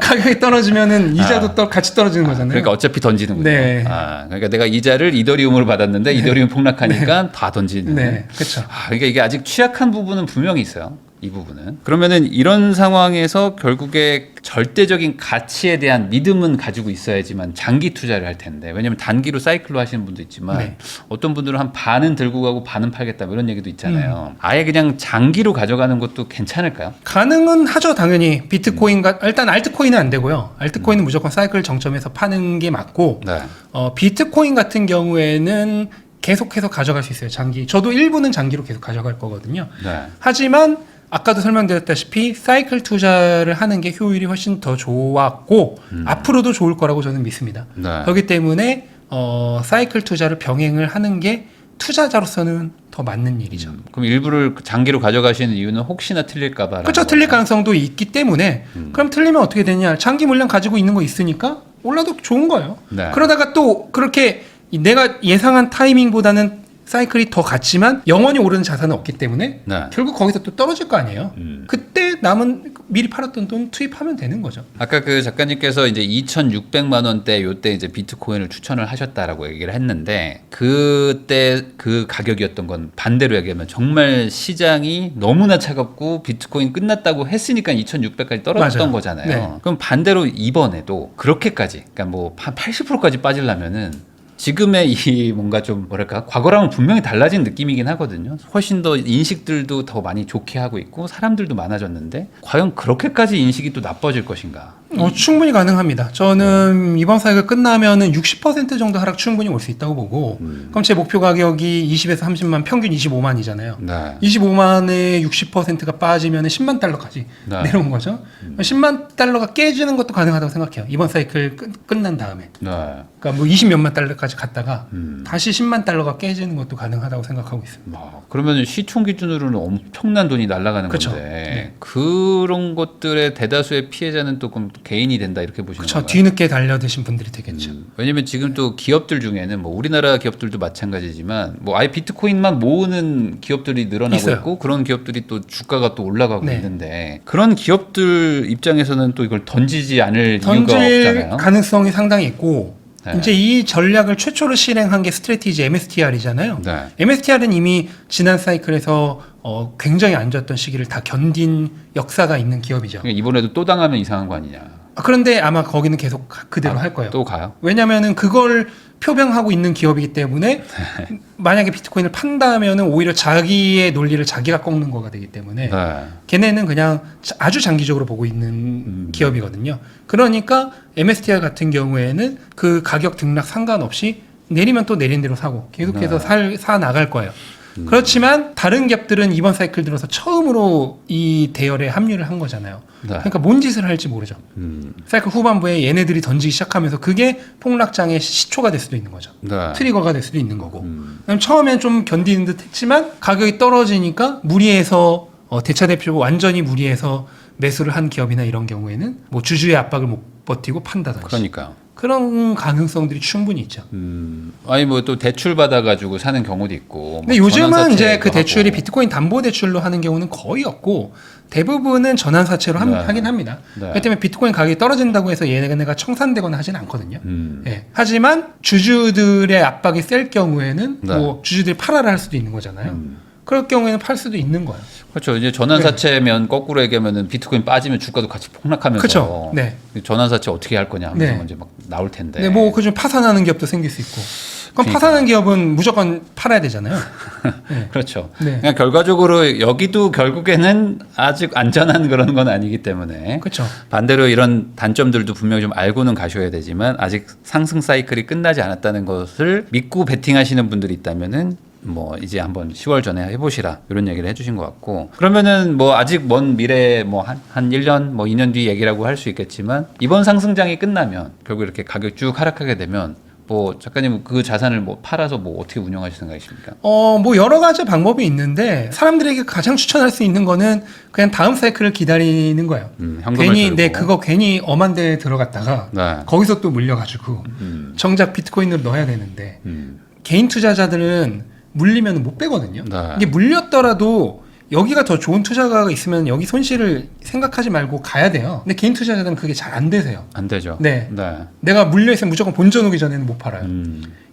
가격이 떨어지면은 이자도 같이 떨어지는 거잖아요. 그러니까 어차피 던지는군요. 네. 그러니까 내가 이자를 이더리움으로 받았는데 이더리움 폭락하니까 다 던지는. 네, 그렇죠. 그러니까 이게 아직 취약한 부분은 분명히 있어요. 이 부분은. 그러면은 이런 상황에서 결국에 절대적인 가치에 대한 믿음은 가지고 있어야지만 장기 투자를 할 텐데 왜냐면 단기로 사이클로 하시는 분도 있지만 네. 어떤 분들은 한 반은 들고 가고 반은 팔겠다 뭐 이런 얘기도 있잖아요. 아예 그냥 장기로 가져가는 것도 괜찮을까요? 가능은 하죠, 당연히. 비트코인과 일단 알트코인은 안 되고요. 알트코인은 무조건 사이클 정점에서 파는 게 맞고 네. 비트코인 같은 경우에는 계속해서 가져갈 수 있어요. 장기. 저도 일부는 장기로 계속 가져갈 거거든요. 네. 하지만 아까도 설명드렸다시피 사이클 투자를 하는 게 효율이 훨씬 더 좋았고 앞으로도 좋을 거라고 저는 믿습니다. 네. 그렇기 때문에 사이클 투자를 병행을 하는 게 투자자로서는 더 맞는 일이죠. 그럼 일부를 장기로 가져가시는 이유는 혹시나 틀릴까봐. 그렇죠. 틀릴 가능성도 있기 때문에 그럼 틀리면 어떻게 되냐. 장기 물량 가지고 있는 거 있으니까 올라도 좋은 거예요. 네. 그러다가 또 그렇게 내가 예상한 타이밍보다는 사이클이 더 같지만 영원히 오르는 자산은 없기 때문에 네. 결국 거기서 또 떨어질 거 아니에요. 그때 남은 미리 팔았던 돈 투입하면 되는 거죠. 아까 그 작가님께서 이제 2,600만 원대 요때 이제 비트코인을 추천을 하셨다라고 얘기를 했는데 그때 그 가격이었던 건 반대로 얘기하면 정말 시장이 너무나 차갑고 비트코인 끝났다고 했으니까 2,600까지 떨어졌던 맞아요. 거잖아요. 네. 그럼 반대로 이번에도 그렇게까지 그러니까 뭐 한 80%까지 빠지려면은 지금의 이 뭔가 좀 뭐랄까 과거랑은 분명히 달라진 느낌이긴 하거든요. 훨씬 더 인식들도 더 많이 좋게 하고 있고 사람들도 많아졌는데 과연 그렇게까지 인식이 또 나빠질 것인가? 충분히 가능합니다. 저는 이번 사이클 끝나면은 60% 정도 하락 충분히 올 수 있다고 보고 그럼 제 목표 가격이 20에서 30만 평균 25만이잖아요. 네. 25만에 60%가 빠지면 10만 달러까지 네. 내려온 거죠. 10만 달러가 깨지는 것도 가능하다고 생각해요. 이번 사이클 끝난 다음에. 네. 그러니까 뭐 20몇만 달러까지 갔다가 다시 10만 달러가 깨지는 것도 가능하다고 생각하고 있습니다. 그러면 시총 기준으로는 엄청난 돈이 날아가는 그쵸. 건데 네. 그런 것들의 대다수의 피해자는 또 그럼 개인이 된다 이렇게 보시는 그렇죠. 건가요? 뒤늦게 달려드신 분들이 되겠죠. 왜냐면 지금 또 기업들 중에는 뭐 우리나라 기업들도 마찬가지지만 뭐 아예 비트코인만 모으는 기업들이 늘어나고 있어요. 있고 그런 기업들이 또 주가가 또 올라가고 네. 있는데 그런 기업들 입장에서는 또 이걸 던지지 않을 이유가 던질 없잖아요. 가능성이 상당히 있고 네. 이제 이 전략을 최초로 실행한 게 스트래티지 MSTR이잖아요. 네. MSTR은 이미 지난 사이클에서 굉장히 안 좋았던 시기를 다 견딘 역사가 있는 기업이죠. 그러니까 이번에도 또 당하면 이상한 거 아니냐. 그런데 아마 거기는 계속 그대로 할 거예요. 또 가요? 왜냐면은 그걸 표명하고 있는 기업이기 때문에 네. 만약에 비트코인을 판다면은 오히려 자기의 논리를 자기가 꺾는 거가 되기 때문에 네. 걔네는 그냥 아주 장기적으로 보고 있는 기업이거든요. 그러니까 MSTR 같은 경우에는 그 가격 등락 상관없이 내리면 또 내린 대로 사고 계속해서 사 나갈 거예요. 그렇지만 다른 기업들은 이번 사이클 들어서 처음으로 이 대열에 합류를 한 거잖아요. 네. 그러니까 뭔 짓을 할지 모르죠. 사이클 후반부에 얘네들이 던지기 시작하면서 그게 폭락장의 시초가 될 수도 있는 거죠. 네. 트리거가 될 수도 있는 거고. 그다음에 처음엔 좀 견디는 듯 했지만 가격이 떨어지니까 무리해서 대차대표 완전히 무리해서 매수를 한 기업이나 이런 경우에는 뭐 주주의 압박을 못 버티고 판다든지 그러니까요. 그런 가능성들이 충분히 있죠. 아니 뭐 또 대출 받아가지고 사는 경우도 있고. 근데 뭐 요즘은 전환사채도 이제 그 대출이 하고. 비트코인 담보 대출로 하는 경우는 거의 없고 대부분은 전환사채로 네. 하긴 합니다. 네. 그렇기 때문에 비트코인 가격이 떨어진다고 해서 얘네가 청산되거나 하진 않거든요. 음. 예. 하지만 주주들의 압박이 셀 경우에는 네. 뭐 주주들이 팔아라 할 수도 있는 거잖아요. 그럴 경우에는 팔 수도 있는 거예요. 그렇죠. 이제 전환사채면 거꾸로 얘기하면은 비트코인 빠지면 주가도 같이 폭락하면서. 그쵸. 네. 전환사채 어떻게 할 거냐 하면서 네. 이제 막 나올 텐데. 네, 뭐 그중 파산하는 기업도 생길 수 있고. 그럼 그러니까. 파산하는 기업은 무조건 팔아야 되잖아요. 네. 그렇죠. 네. 그냥 결과적으로 여기도 결국에는 아직 안전한 그런 건 아니기 때문에 그렇죠. 반대로 이런 단점들도 분명히 좀 알고는 가셔야 되지만 아직 상승 사이클이 끝나지 않았다는 것을 믿고 베팅하시는 분들이 있다면은 뭐 이제 한번 10월 전에 해보시라 이런 얘기를 해주신 것 같고 그러면은 뭐 아직 먼 미래 뭐 한 1년 뭐 2년 뒤 얘기라고 할 수 있겠지만 이번 상승장이 끝나면 결국 이렇게 가격 쭉 하락하게 되면 뭐 작가님 그 자산을 뭐 팔아서 뭐 어떻게 운영하실 생각이십니까? 뭐 여러 가지 방법이 있는데 사람들에게 가장 추천할 수 있는 거는 그냥 다음 사이클을 기다리는 거예요. 현금을 괜히 들고. 그거 괜히 엄한 데에 들어갔다가 네. 거기서 또 물려가지고 정작 비트코인으로 넣어야 되는데 개인 투자자들은 물리면 못 빼거든요. 네. 이게 물렸더라도 여기가 더 좋은 투자가 있으면 여기 손실을 생각하지 말고 가야 돼요. 근데 개인 투자자들은 그게 잘 안 되세요. 안 되죠. 네. 네. 내가 물려있으면 무조건 본전 오기 전에는 못 팔아요.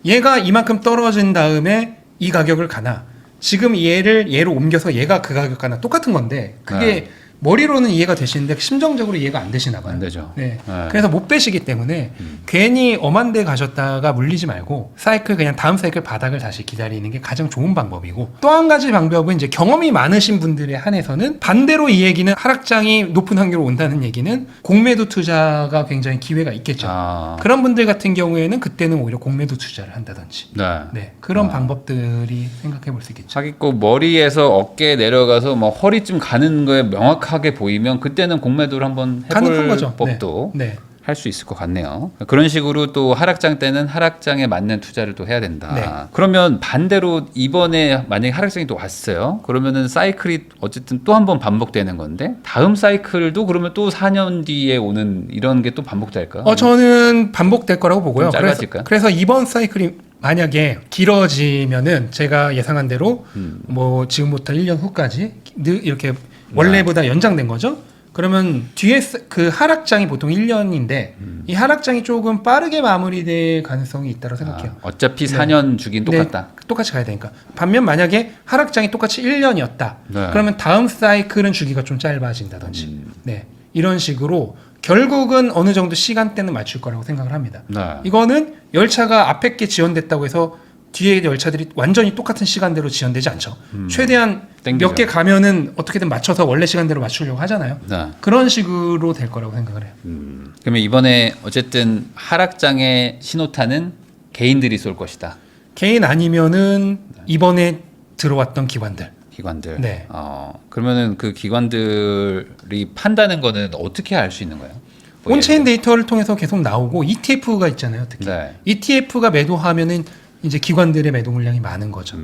얘가 이만큼 떨어진 다음에 이 가격을 가나 지금 얘로 옮겨서 얘가 그 가격 가나 똑같은 건데 그게 네. 머리로는 이해가 되시는데 심정적으로 이해가 안 되시나 봐요. 안 되죠. 네. 네. 그래서 못 빼시기 때문에 괜히 엄한 데 가셨다가 물리지 말고 사이클 그냥 다음 사이클 바닥을 다시 기다리는 게 가장 좋은 방법이고 또 한 가지 방법은 이제 경험이 많으신 분들에 한해서는 반대로 이 얘기는 하락장이 높은 확률로 온다는 얘기는 공매도 투자가 굉장히 기회가 있겠죠. 아. 그런 분들 같은 경우에는 그때는 오히려 공매도 투자를 한다든지 네. 그런 방법들이 생각해 볼 수 있겠죠. 자기 꼭 머리에서 어깨에 내려가서 뭐 허리쯤 가는 거에 명확하게 보이면 그때는 공매도를 한번 가능한 해볼 거죠. 법도 네. 할 수 있을 것 같네요. 그런 식으로 또 하락장 때는 하락장에 맞는 투자를 또 해야 된다. 네. 그러면 반대로 이번에 만약에 하락장이 또 왔어요. 그러면은 사이클이 어쨌든 또 한 번 반복되는 건데 다음 사이클도 그러면 또 4년 뒤에 오는 이런 게 또 반복될까요? 저는 반복될 거라고 보고요. 좀 짧아질까요? 그래서 이번 사이클이 만약에 길어지면은 제가 예상한 대로 뭐 지금부터 1년 후까지 이렇게 원래보다 연장된 거죠. 그러면 뒤에 그 하락장이 보통 1년인데 이 하락장이 조금 빠르게 마무리될 가능성이 있다고 생각해요. 어차피 4년 주긴 똑같다. 네, 똑같이 가야 되니까. 반면 만약에 하락장이 똑같이 1년이었다. 네. 그러면 다음 사이클은 주기가 좀 짧아진다든지. 네. 이런 식으로 결국은 어느 정도 시간대는 맞출 거라고 생각을 합니다. 네. 이거는 열차가 앞에 게 지연됐다고 해서 뒤에 열차들이 완전히 똑같은 시간대로 지연되지 않죠. 최대한 땡기죠. 몇 개 가면은 어떻게든 맞춰서 원래 시간대로 맞추려고 하잖아요. 네. 그런 식으로 될 거라고 생각을 해요. 그러면 이번에 어쨌든 하락장의 신호탄은 개인들이 쏠 것이다. 개인 아니면은 이번에 들어왔던 기관들. 기관들. 네. 그러면은 그 기관들이 판다는 거는 어떻게 알 수 있는 거예요? 뭐 온체인 데이터를 통해서 계속 나오고 ETF가 있잖아요. 특히 네. ETF가 매도하면은 이제 기관들의 매도 물량이 많은 거죠.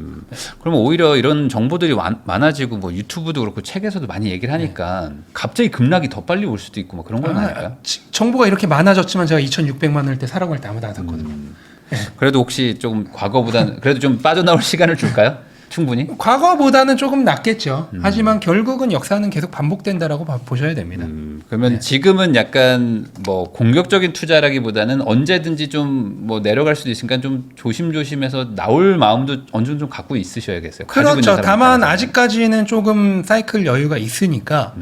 그러면 오히려 이런 정보들이 많아지고 뭐 유튜브도 그렇고 책에서도 많이 얘기를 하니까 갑자기 급락이 더 빨리 올 수도 있고 뭐 그런 건 아닐까요? 정보가 이렇게 많아졌지만 제가 2,600만 원일 때 사라고 할 때 아무도 안 샀거든요. 그래도 혹시 좀 과거보다는 그래도 좀 빠져나올 시간을 줄까요? 충분히? 과거보다는 조금 낫겠죠. 하지만 결국은 역사는 계속 반복된다라고 보셔야 됩니다. 그러면 네. 지금은 약간 뭐 공격적인 투자라기보다는 언제든지 좀 뭐 내려갈 수도 있으니까 좀 조심조심해서 나올 마음도 어느 정도 좀 갖고 있으셔야겠어요. 가지고 있는 그렇죠. 사람 다만 입장에서는. 아직까지는 조금 사이클 여유가 있으니까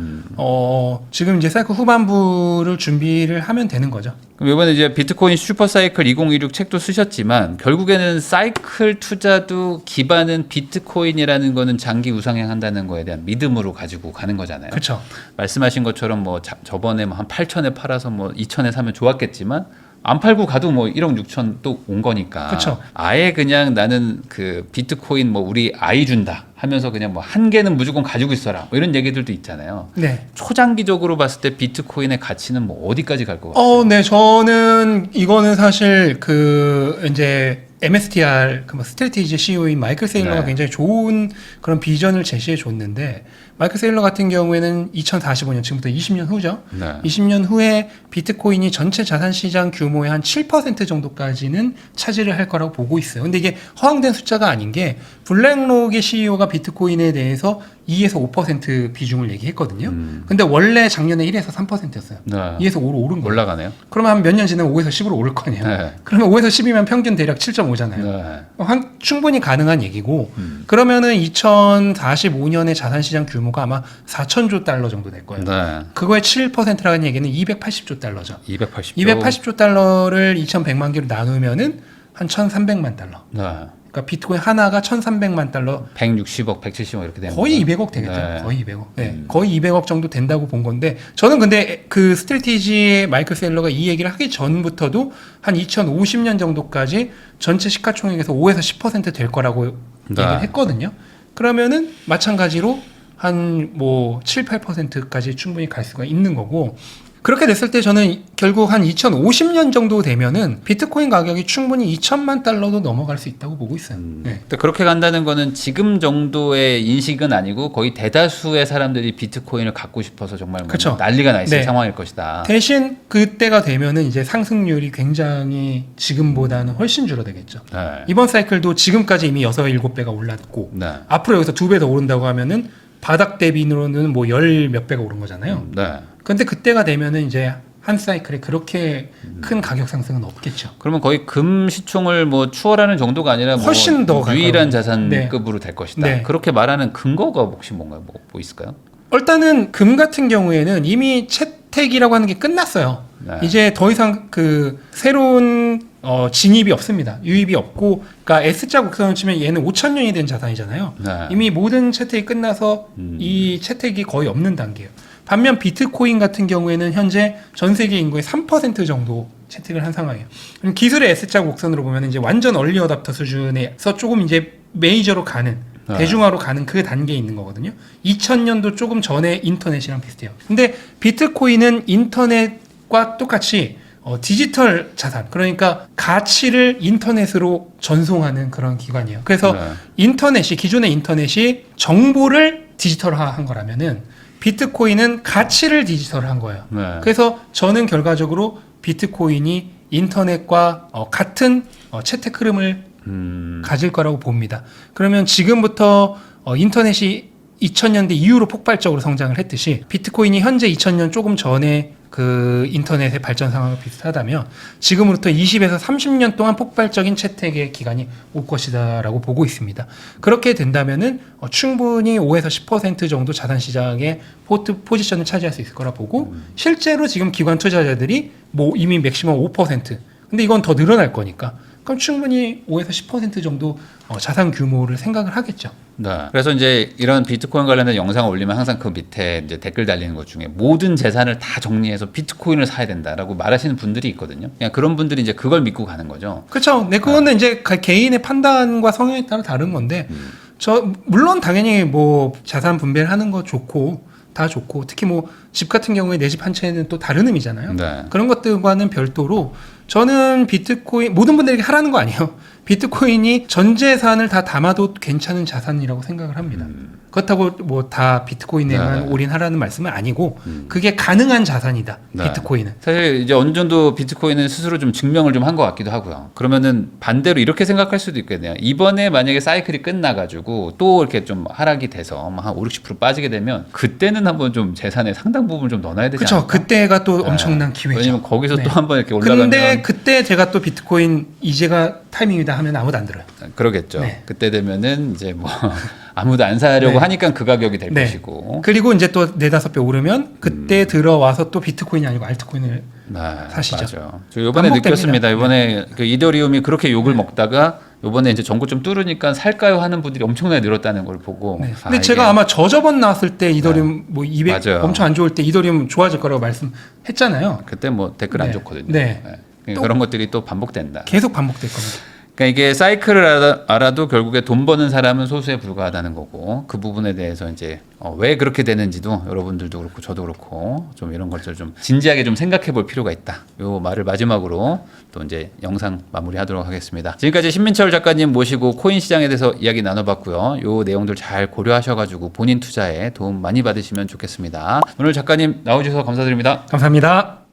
지금 이제 사이클 후반부를 준비를 하면 되는 거죠. 그럼 이번에 이제 비트코인 슈퍼사이클 2016 책도 쓰셨지만 결국에는 사이클 투자도 기반은 비트코인이라는 거는 장기 우상향한다는 거에 대한 믿음으로 가지고 가는 거잖아요. 그렇죠. 말씀하신 것처럼 뭐 저번에 뭐 한 8천에 팔아서 뭐 2천에 사면 좋았겠지만 안 팔고 가도 뭐 1억 6천 또 온 거니까. 그쵸. 아예 그냥 나는 그 비트코인 뭐 우리 아이 준다 하면서 그냥 뭐 한 개는 무조건 가지고 있어라. 뭐 이런 얘기들도 있잖아요. 네. 초장기적으로 봤을 때 비트코인의 가치는 뭐 어디까지 갈 것 같아요? 네, 저는 이거는 사실 그 이제 MSTR 그 뭐 스트래티지 CEO인 마이클 세일러가 네. 굉장히 좋은 그런 비전을 제시해 줬는데 마이클 세일러 같은 경우에는 2045년 지금부터 20년 후죠. 네. 20년 후에 비트코인이 전체 자산 시장 규모의 한 7% 정도까지는 차지를 할 거라고 보고 있어요. 근데 이게 허황된 숫자가 아닌 게 블랙록의 CEO가 비트코인에 대해서 2에서 5% 비중을 얘기했거든요. 근데 원래 작년에 1에서 3%였어요. 네. 2에서 5로 오른 거예요. 올라가네요. 그러면 한 몇 년 지나면 5에서 10으로 오를 거 아니에요. 네. 그러면 5에서 10이면 평균 대략 7.5잖아요. 네. 충분히 가능한 얘기고 그러면은 2045년의 자산시장 규모가 아마 4천조 달러 정도 될 거예요. 네. 그거의 7%라는 얘기는 280조 달러죠. 280조. 280조 달러를 2,100만 개로 나누면은 한 1,300만 달러. 네. 그러니까 비트코인 하나가 1,300만 달러 160억, 170억 이렇게 되는 거의 거예요? 200억 되겠죠. 네. 거의 200억. 네. 거의 200억 정도 된다고 본 건데 저는 근데 그 스트래티지의 마이클 셀러가 이 얘기를 하기 전부터도 한 2050년 정도까지 전체 시가총액에서 5에서 10%될 거라고 네. 얘기를 했거든요. 그러면은 마찬가지로 한 뭐 7, 8%까지 충분히 갈 수가 있는 거고 그렇게 됐을 때 저는 결국 한 2050년 정도 되면은 비트코인 가격이 충분히 2천만 달러도 넘어갈 수 있다고 보고 있어요. 네. 근데 그렇게 간다는 거는 지금 정도의 인식은 아니고 거의 대다수의 사람들이 비트코인을 갖고 싶어서 정말 뭐 그쵸. 난리가 나 있을 네. 상황일 것이다. 대신 그때가 되면은 이제 상승률이 굉장히 지금보다는 훨씬 줄어들겠죠. 네. 이번 사이클도 지금까지 이미 6, 7배가 올랐고 네. 앞으로 여기서 2배 더 오른다고 하면은 바닥 대비로는 뭐 열 몇 배가 오른 거잖아요. 네. 근데 그때가 되면은 이제 한 사이클에 그렇게 큰 가격 상승은 없겠죠. 그러면 거의 금 시총을 뭐 추월하는 정도가 아니라 훨씬 더 뭐 갈 유일한 거예요. 자산급으로 될 것이다. 네. 그렇게 말하는 근거가 혹시 뭔가요? 뭐 있을까요? 일단은 금 같은 경우에는 이미 채택이라고 하는 게 끝났어요. 네. 이제 더 이상 그 새로운 진입이 없습니다. 유입이 없고, 그러니까 S자 곡선을 치면 얘는 5,000년이 된 자산이잖아요. 네. 이미 모든 채택이 끝나서 이 채택이 거의 없는 단계예요. 반면 비트코인 같은 경우에는 현재 전 세계 인구의 3% 정도 채택을 한 상황이에요. 그럼 기술의 S자 곡선으로 보면 이제 완전 얼리 어답터 수준에서 조금 이제 메이저로 가는 네. 대중화로 가는 그 단계에 있는 거거든요. 2000년도 조금 전에 인터넷이랑 비슷해요. 근데 비트코인은 인터넷과 똑같이 디지털 자산, 그러니까 가치를 인터넷으로 전송하는 그런 기관이에요. 그래서 네. 기존의 인터넷이 정보를 디지털화한 거라면은 비트코인은 가치를 디지털한 거예요. 네. 그래서 저는 결과적으로 비트코인이 인터넷과 같은 채택 흐름을 가질 거라고 봅니다. 그러면 지금부터 인터넷이 2000년대 이후로 폭발적으로 성장을 했듯이 비트코인이 현재 2000년 조금 전에 그 인터넷의 발전 상황과 비슷하다면 지금으로부터 20에서 30년 동안 폭발적인 채택의 기간이 올 것이다라고 보고 있습니다. 그렇게 된다면은 충분히 5에서 10% 정도 자산 시장의 포지션을 차지할 수 있을 거라 보고 실제로 지금 기관 투자자들이 뭐 이미 맥시멈 5% 근데 이건 더 늘어날 거니까 그럼 충분히 5에서 10% 정도 자산 규모를 생각을 하겠죠. 네. 그래서 이제 이런 비트코인 관련된 영상을 올리면 항상 그 밑에 이제 댓글 달리는 것 중에 모든 재산을 다 정리해서 비트코인을 사야 된다라고 말하시는 분들이 있거든요. 그냥 그런 분들이 이제 그걸 믿고 가는 거죠. 그렇죠. 네, 그거는 이제 개인의 판단과 성향에 따라 다른 건데, 물론 당연히 뭐 자산 분배를 하는 거 좋고 다 좋고 특히 뭐 집 같은 경우에 내 집 한 채는 또 다른 의미잖아요. 네. 그런 것들과는 별도로 저는 비트코인 모든 분들에게 하라는 거 아니에요. 비트코인이 전 재산을 다 담아도 괜찮은 자산이라고 생각을 합니다. 그렇다고 뭐 다 비트코인에만 네. 올인하라는 말씀은 아니고 그게 가능한 자산이다. 네. 비트코인은. 사실 이제 어느 정도 비트코인은 스스로 좀 증명을 좀 한 것 같기도 하고요. 그러면은 반대로 이렇게 생각할 수도 있겠네요. 이번에 만약에 사이클이 끝나가지고 또 이렇게 좀 하락이 돼서 한 5, 60% 빠지게 되면 그때는 한번 좀 재산의 상당 부분을 좀 넣어놔야 되지 그렇죠. 않을까? 그때가 또 네. 엄청난 기회죠. 왜냐면 거기서 네. 또 한번 이렇게 올라가면 근데 그때 제가 또 비트코인 이제가 타이밍이다 하면 아무도 안 들어요. 그러겠죠. 네. 그때 되면은 이제 뭐 아무도 안 사려고 네. 하니까 그 가격이 될 네. 것이고. 그리고 이제 또 4-5배 오르면 그때 들어와서 또 비트코인이 아니고 알트코인을 네, 사시죠. 맞아요. 저 이번에 반복됩니다. 느꼈습니다. 이번에 그 이더리움이 그렇게 욕을 먹다가 이번에 이제 전고 좀 뚫으니까 살까요 하는 분들이 엄청나게 늘었다는 걸 보고. 네. 아, 근데 제가 이게- 아마 저저번 나왔을 때 이더리움 뭐 200 맞아요. 엄청 안 좋을 때 이더리움 좋아질 거라고 말씀했잖아요. 그때 뭐 댓글 안 네. 좋거든요. 네. 그러니까 또- 그런 것들이 또 반복된다. 계속 반복될 겁니다. 그러니까 이게 사이클을 알아도 결국에 돈 버는 사람은 소수에 불과하다는 거고 그 부분에 대해서 이제 왜 그렇게 되는지도 여러분들도 그렇고 저도 그렇고 좀 이런 것들 좀 진지하게 좀 생각해 볼 필요가 있다. 요 말을 마지막으로 또 이제 영상 마무리하도록 하겠습니다. 지금까지 신민철 작가님 모시고 코인 시장에 대해서 이야기 나눠봤고요. 요 내용들 잘 고려하셔가지고 본인 투자에 도움 많이 받으시면 좋겠습니다. 오늘 작가님 나와주셔서 감사드립니다. 감사합니다.